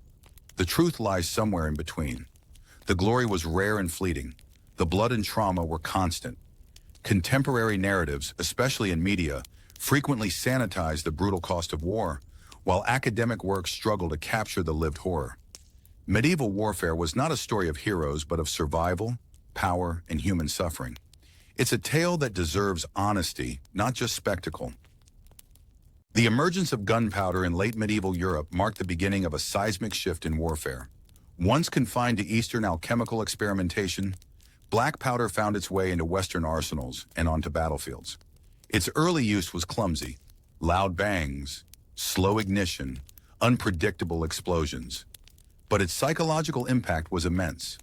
A: The truth lies somewhere in between. The glory was rare and fleeting. The blood and trauma were constant. Contemporary narratives, especially in media, frequently sanitize the brutal cost of war, while academic works struggle to capture the lived horror. Medieval warfare was not a story of heroes, but of survival, power, and human suffering. It's a tale that deserves honesty, not just spectacle. The emergence of gunpowder in late medieval Europe marked the beginning of a seismic shift in warfare. Once confined to Eastern alchemical experimentation, black powder found its way into Western arsenals and onto battlefields. Its early use was clumsy: loud bangs, slow ignition, unpredictable explosions. But its psychological impact was immense.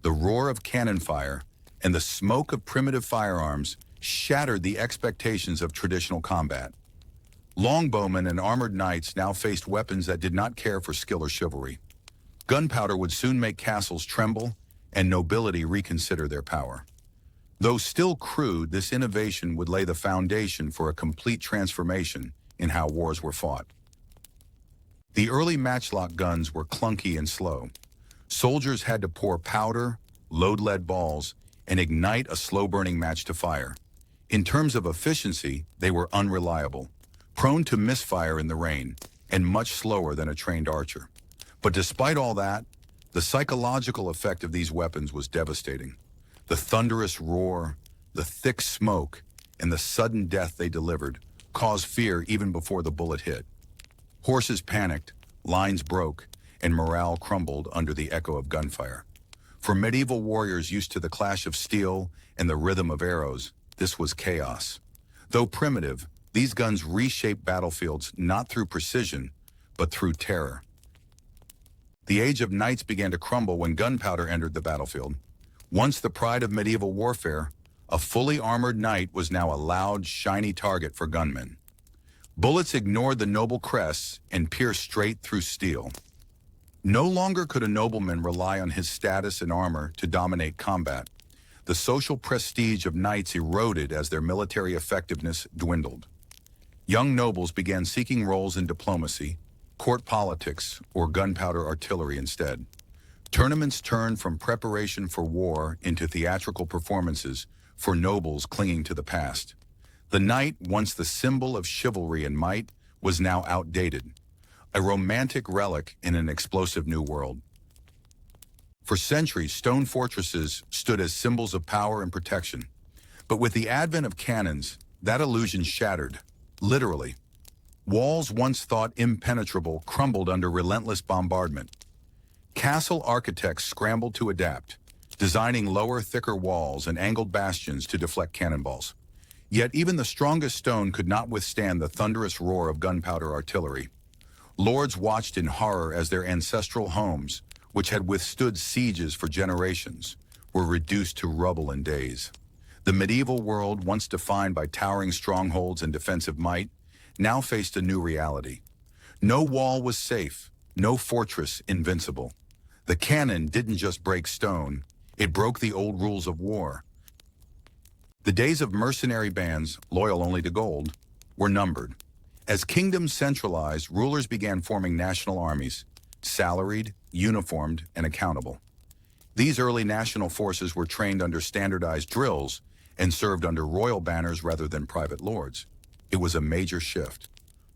A: The roar of cannon fire and the smoke of primitive firearms shattered the expectations of traditional combat. Longbowmen and armored knights now faced weapons that did not care for skill or chivalry. Gunpowder would soon make castles tremble and nobility reconsider their power. Though still crude, this innovation would lay the foundation for a complete transformation in how wars were fought. The early matchlock guns were clunky and slow. Soldiers had to pour powder, load lead balls, and ignite a slow-burning match to fire. In terms of efficiency, they were unreliable, prone to misfire in the rain, and much slower than a trained archer. But despite all that, the psychological effect of these weapons was devastating. The thunderous roar, the thick smoke, and the sudden death they delivered caused fear even before the bullet hit. Horses panicked, lines broke, and morale crumbled under the echo of gunfire. For medieval warriors used to the clash of steel and the rhythm of arrows, this was chaos. Though primitive, these guns reshaped battlefields not through precision, but through terror. The age of knights began to crumble when gunpowder entered the battlefield. Once the pride of medieval warfare, a fully armored knight was now a loud, shiny target for gunmen. Bullets ignored the noble crests and pierced straight through steel. No longer could a nobleman rely on his status and armor to dominate combat. The social prestige of knights eroded as their military effectiveness dwindled. Young nobles began seeking roles in diplomacy, court politics, or gunpowder artillery instead. Tournaments turned from preparation for war into theatrical performances for nobles clinging to the past. The knight, once the symbol of chivalry and might, was now outdated, a romantic relic in an explosive new world. For centuries, stone fortresses stood as symbols of power and protection. But with the advent of cannons, that illusion shattered, literally. Walls once thought impenetrable crumbled under relentless bombardment. Castle architects scrambled to adapt, designing lower, thicker walls and angled bastions to deflect cannonballs. Yet even the strongest stone could not withstand the thunderous roar of gunpowder artillery. Lords watched in horror as their ancestral homes, which had withstood sieges for generations, were reduced to rubble in days. The medieval world, once defined by towering strongholds and defensive might, now faced a new reality. No wall was safe, no fortress invincible. The cannon didn't just break stone, it broke the old rules of war. The days of mercenary bands, loyal only to gold, were numbered. As kingdoms centralized, rulers began forming national armies, salaried, uniformed, and accountable. These early national forces were trained under standardized drills and served under royal banners rather than private lords. It was a major shift.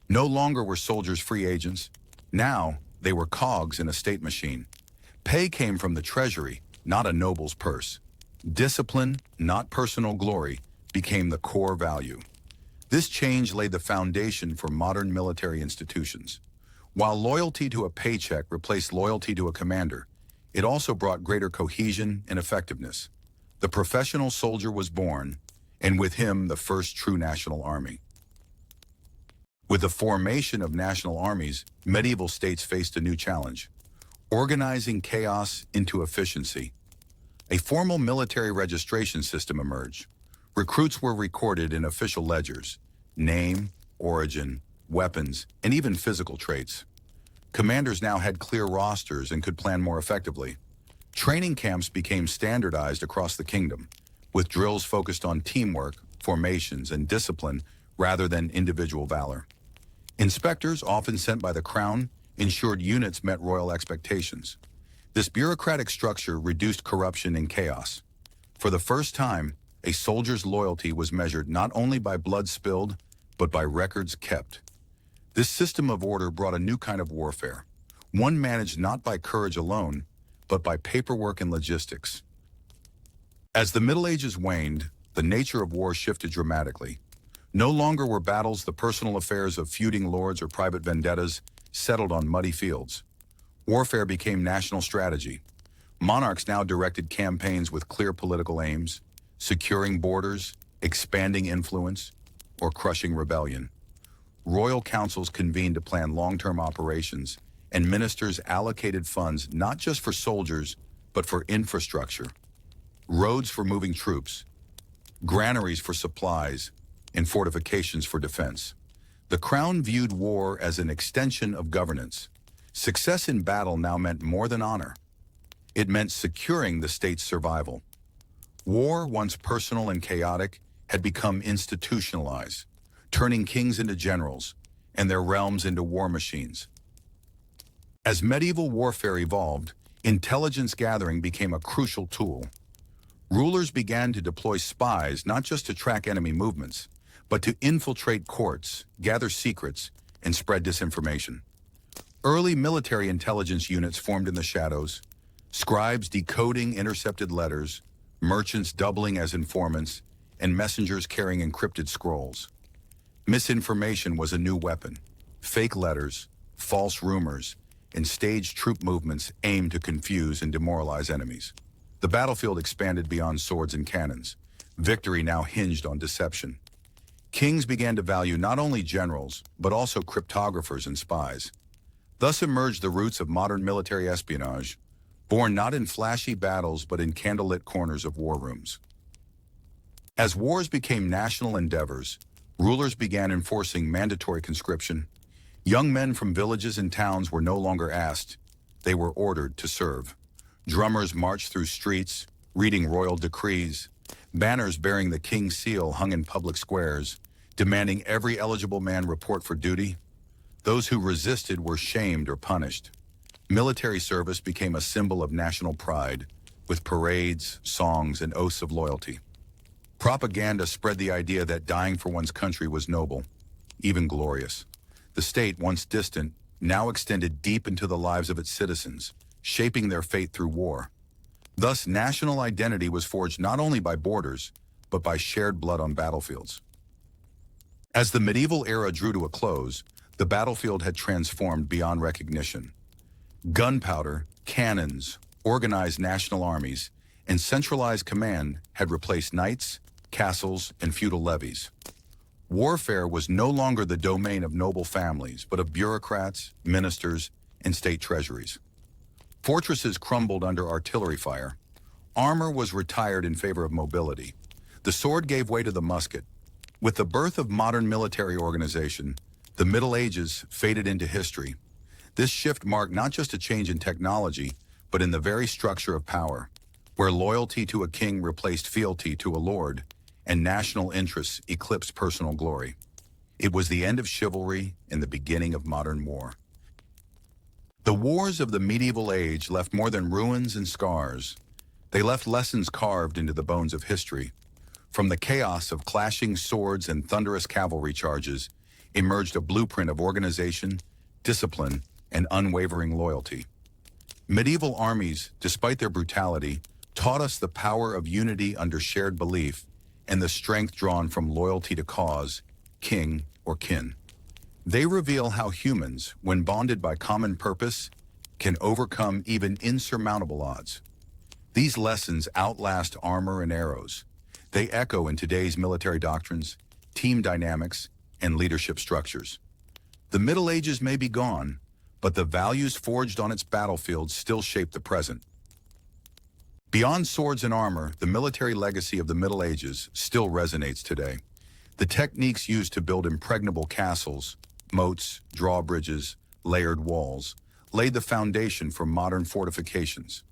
A: No longer were soldiers free agents. Now, they were cogs in a state machine. Pay came from the treasury, not a noble's purse. Discipline, not personal glory, became the core value. This change laid the foundation for modern military institutions. While loyalty to a paycheck replaced loyalty to a commander, it also brought greater cohesion and effectiveness. The professional soldier was born, and with him the first true national army. With the formation of national armies, medieval states faced a new challenge: organizing chaos into efficiency. A formal military registration system emerged. Recruits were recorded in official ledgers: name, origin, weapons, and even physical traits. Commanders now had clear rosters and could plan more effectively. Training camps became standardized across the kingdom, with drills focused on teamwork, formations, and discipline rather than individual valor. Inspectors, often sent by the crown, ensured units met royal expectations. This bureaucratic structure reduced corruption and chaos. For the first time, a soldier's loyalty was measured not only by blood spilled, but by records kept. This system of order brought a new kind of warfare, one managed not by courage alone, but by paperwork and logistics. As the Middle Ages waned, the nature of war shifted dramatically. No longer were battles the personal affairs of feuding lords or private vendettas settled on muddy fields. Warfare became national strategy. Monarchs now directed campaigns with clear political aims, securing borders, expanding influence, or crushing rebellion. Royal councils convened to plan long-term operations, and ministers allocated funds not just for soldiers, but for infrastructure, roads for moving troops, granaries for supplies, and fortifications for defense. The crown viewed war as an extension of governance. Success in battle now meant more than honor. It meant securing the state's survival. War, once personal and chaotic, had become institutionalized, turning kings into generals and their realms into war machines. As medieval warfare evolved, intelligence gathering became a crucial tool. Rulers began to deploy spies not just to track enemy movements, but to infiltrate courts, gather secrets, and spread disinformation. Early military intelligence units formed in the shadows, scribes decoding intercepted letters, merchants doubling as informants, and messengers carrying encrypted scrolls. Misinformation was a new weapon. Fake letters, false rumors, and staged troop movements aimed to confuse and demoralize enemies. The battlefield expanded beyond swords and cannons. Victory now hinged on deception. Kings began to value not only generals, but also cryptographers and spies. Thus emerged the roots of modern military espionage, born not in flashy battles but in candlelit corners of war rooms. As wars became national endeavors, rulers began enforcing mandatory conscription. Young men from villages and towns were no longer asked, they were ordered to serve. Drummers marched through streets, reading royal decrees. Banners bearing the king's seal hung in public squares, demanding every eligible man report for duty. Those who resisted were shamed or punished. Military service became a symbol of national pride, with parades, songs, and oaths of loyalty. Propaganda spread the idea that dying for one's country was noble, even glorious. The state, once distant, now extended deep into the lives of its citizens, shaping their fate through war. Thus, national identity was forged not only by borders, but by shared blood on battlefields. As the medieval era drew to a close, the battlefield had transformed beyond recognition. Gunpowder, cannons, organized national armies, and centralized command had replaced knights, castles, and feudal levies. Warfare was no longer the domain of noble families, but of bureaucrats, ministers, and state treasuries. Fortresses crumbled under artillery fire. Armor was retired in favor of mobility. The sword gave way to the musket. With the birth of modern military organization, the Middle Ages faded into history. This shift marked not just a change in technology, but in the very structure of power, where loyalty to a king replaced fealty to a lord, and national interests eclipsed personal glory. It was the end of chivalry and the beginning of modern war. The wars of the medieval age left more than ruins and scars. They left lessons carved into the bones of history. From the chaos of clashing swords and thunderous cavalry charges emerged a blueprint of organization, discipline, and unwavering loyalty. Medieval armies, despite their brutality, taught us the power of unity under shared belief and the strength drawn from loyalty to cause, king, or kin. They reveal how humans, when bonded by common purpose, can overcome even insurmountable odds. These lessons outlast armor and arrows. They echo in today's military doctrines, team dynamics, and leadership structures. The Middle Ages may be gone, but the values forged on its battlefields still shape the present. Beyond swords and armor, the military legacy of the Middle Ages still resonates today. The techniques used to build impregnable castles, moats, drawbridges, layered walls, laid the foundation for modern fortifications.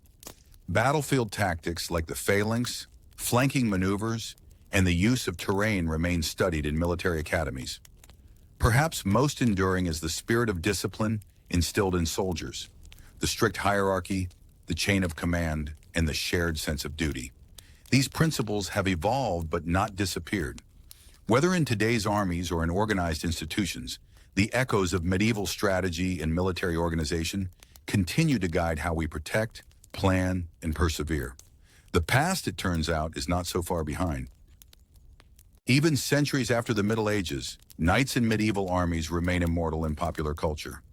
A: Battlefield tactics like the phalanx, flanking maneuvers, and the use of terrain remains studied in military academies. Perhaps most enduring is the spirit of discipline instilled in soldiers, the strict hierarchy, the chain of command, and the shared sense of duty. These principles have evolved but not disappeared. Whether in today's armies or in organized institutions, the echoes of medieval strategy and military organization continue to guide how we protect, plan, and persevere. The past, it turns out, is not so far behind. Even centuries after the Middle Ages, knights in medieval armies remain immortal in popular culture.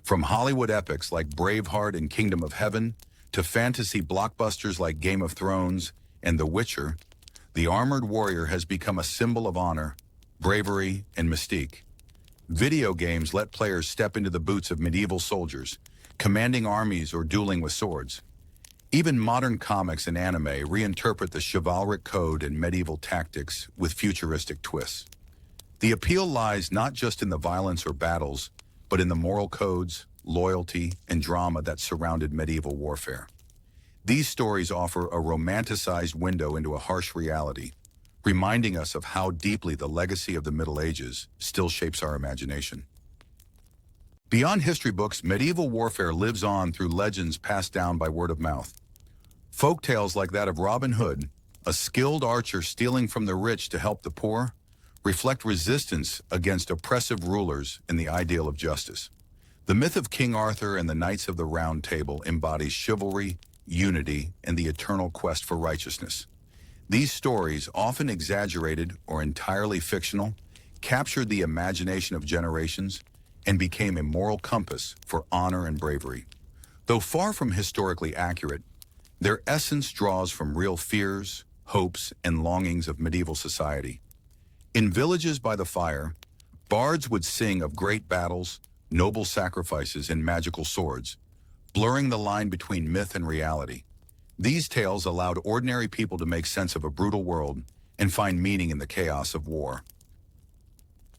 A: From Hollywood epics like Braveheart and Kingdom of Heaven to fantasy blockbusters like Game of Thrones and The Witcher, the armored warrior has become a symbol of honor, bravery, and mystique. Video games let players step into the boots of medieval soldiers, commanding armies or dueling with swords. Even modern comics and anime reinterpret the chivalric code and medieval tactics with futuristic twists. The appeal lies not just in the violence or battles, but in the moral codes, loyalty, and drama that surrounded medieval warfare. These stories offer a romanticized window into a harsh reality, reminding us of how deeply the legacy of the Middle Ages still shapes our imagination. Beyond history books, medieval warfare lives on through legends passed down by word of mouth. Folk tales like that of Robin Hood, a skilled archer stealing from the rich to help the poor, reflect resistance against oppressive rulers and the ideal of justice. The myth of King Arthur and the Knights of the Round Table embodies chivalry, unity, and the eternal quest for righteousness. These stories, often exaggerated or entirely fictional, captured the imagination of generations and became a moral compass for honor and bravery. Though far from historically accurate, their essence draws from real fears, hopes, and longings of medieval society. In villages by the fire, bards would sing of great battles, noble sacrifices, and magical swords, blurring the line between myth and reality. These tales allowed ordinary people to make sense of a brutal world and find meaning in the chaos of war.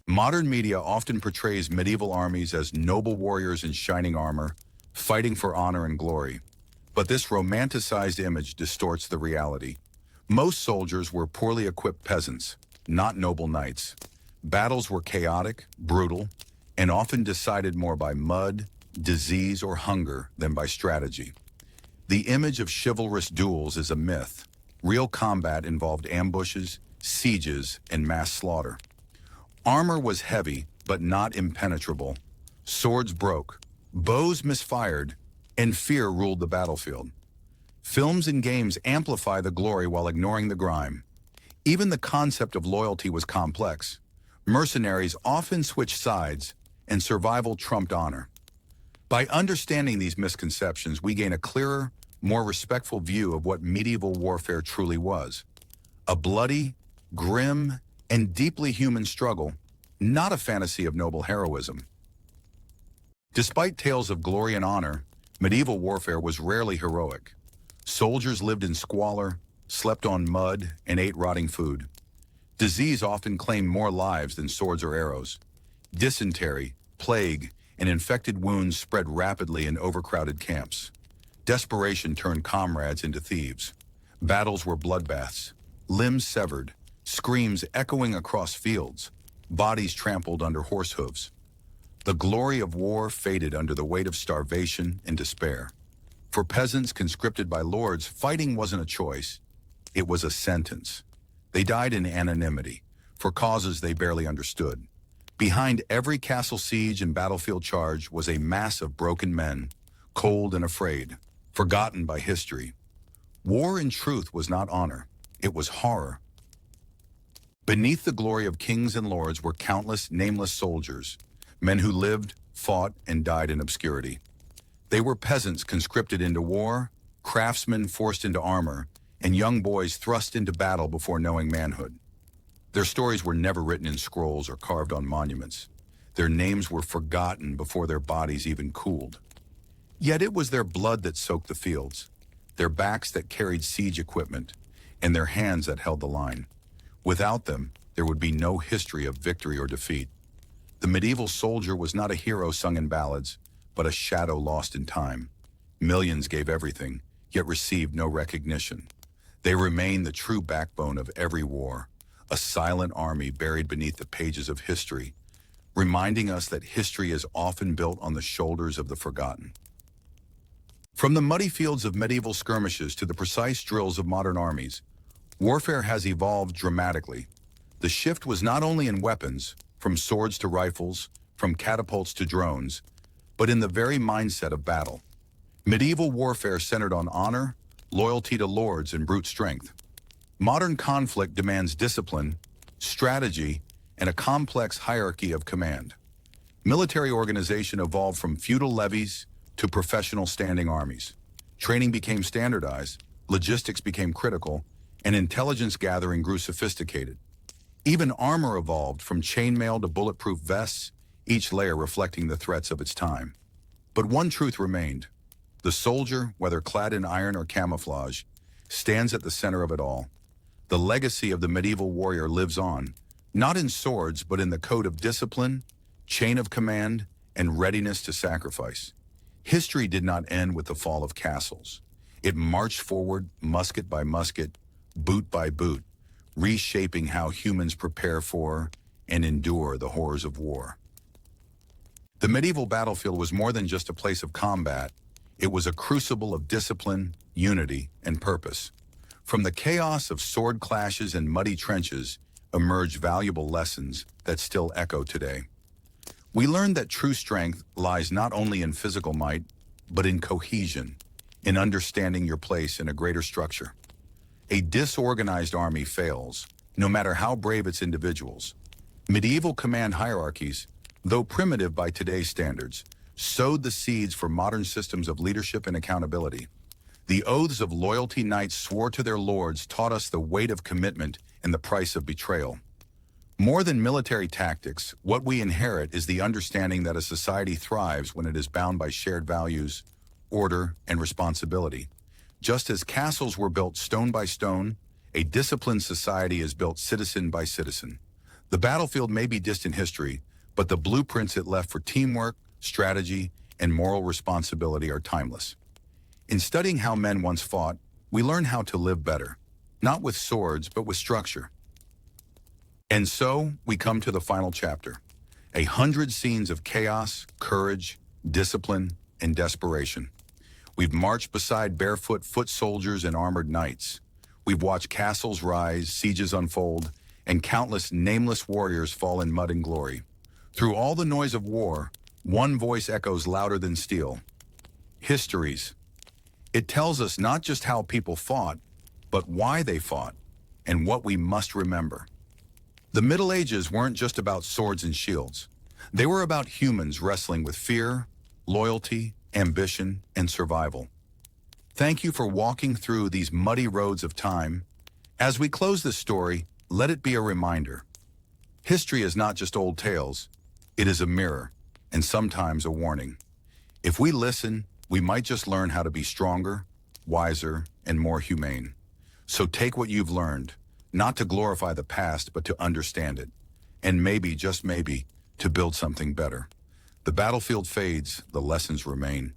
A: Modern media often portrays medieval armies as noble warriors in shining armor, fighting for honor and glory. But this romanticized image distorts the reality. Most soldiers were poorly equipped peasants, not noble knights. Battles were chaotic, brutal, and often decided more by mud, disease, or hunger than by strategy. The image of chivalrous duels is a myth. Real combat involved ambushes, sieges, and mass slaughter. Armor was heavy, but not impenetrable. Swords broke, bows misfired, and fear ruled the battlefield. Films and games amplify the glory while ignoring the grime. Even the concept of loyalty was complex. Mercenaries often switched sides, and survival trumped honor. By understanding these misconceptions, we gain a clearer, more respectful view of what medieval warfare truly was. A bloody, grim, and deeply human struggle, not a fantasy of noble heroism. Despite tales of glory and honor, medieval warfare was rarely heroic. Soldiers lived in squalor, slept on mud, and ate rotting food. Disease often claimed more lives than swords or arrows. Dysentery, plague, and infected wounds spread rapidly in overcrowded camps. Desperation turned comrades into thieves. Battles were bloodbaths, limbs severed, screams echoing across fields, bodies trampled under horse hooves. The glory of war faded under the weight of starvation and despair. For peasants conscripted by lords, fighting wasn't a choice, it was a sentence. They died in anonymity, for causes they barely understood. Behind every castle siege and battlefield charge was a mass of broken men, cold and afraid, forgotten by history. War in truth was not honor, it was horror. Beneath the glory of kings and lords were countless nameless soldiers, men who lived, fought, and died in obscurity. They were peasants conscripted into war, craftsmen forced into armor, and young boys thrust into battle before knowing manhood. Their stories were never written in scrolls or carved on monuments. Their names were forgotten before their bodies even cooled. Yet it was their blood that soaked the fields, their backs that carried siege equipment, and their hands that held the line. Without them, there would be no history of victory or defeat. The medieval soldier was not a hero sung in ballads, but a shadow lost in time. Millions gave everything, yet received no recognition. They remain the true backbone of every war, a silent army buried beneath the pages of history, reminding us that history is often built on the shoulders of the forgotten. From the muddy fields of medieval skirmishes to the precise drills of modern armies, warfare has evolved dramatically. The shift was not only in weapons, from swords to rifles, from catapults to drones, but in the very mindset of battle. Medieval warfare centered on honor, loyalty to lords, and brute strength. Modern conflict demands discipline, strategy, and a complex hierarchy of command. Military organization evolved from feudal levies to professional standing armies. Training became standardized, logistics became critical, and intelligence gathering grew sophisticated. Even armor evolved from chainmail to bulletproof vests, each layer reflecting the threats of its time. But one truth remained. The soldier, whether clad in iron or camouflage, stands at the center of it all. The legacy of the medieval warrior lives on, not in swords, but in the code of discipline, chain of command, and readiness to sacrifice. History did not end with the fall of castles. It marched forward, musket by musket, boot by boot, reshaping how humans prepare for and endure the horrors of war. The medieval battlefield was more than just a place of combat. It was a crucible of discipline, unity, and purpose. From the chaos of sword clashes and muddy trenches emerged valuable lessons that still echo today. We learned that true strength lies not only in physical might, but in cohesion, in understanding your place in a greater structure. A disorganized army fails, no matter how brave its individuals. Medieval command hierarchies, though primitive by today's standards, sowed the seeds for modern systems of leadership and accountability. The oaths of loyalty knights swore to their lords taught us the weight of commitment and the price of betrayal. More than military tactics, what we inherit is the understanding that a society thrives when it is bound by shared values, order, and responsibility. Just as castles were built stone by stone, a disciplined society is built citizen by citizen. The battlefield may be distant history, but the blueprints it left for teamwork, strategy, and moral responsibility are timeless. In studying how men once fought, we learn how to live better, not with swords, but with structure. And so, we come to the final chapter, 100 scenes of chaos, courage, discipline, and desperation. We've marched beside barefoot foot soldiers and armored knights. We've watched castles rise, sieges unfold, and countless nameless warriors fall in mud and glory. Through all the noise of war, one voice echoes louder than steel. Histories. It tells us not just how people fought, but why they fought, and what we must remember. The Middle Ages weren't just about swords and shields. They were about humans wrestling with fear, loyalty, ambition, and survival. Thank you for walking through these muddy roads of time. As we close this story, let it be a reminder. History is not just old tales. It is a mirror, and sometimes a warning. If we listen, we might just learn how to be stronger, wiser, and more humane. So take what you've learned, not to glorify the past, but to understand it. And maybe, just maybe, to build something better. The battlefield fades, the lessons remain.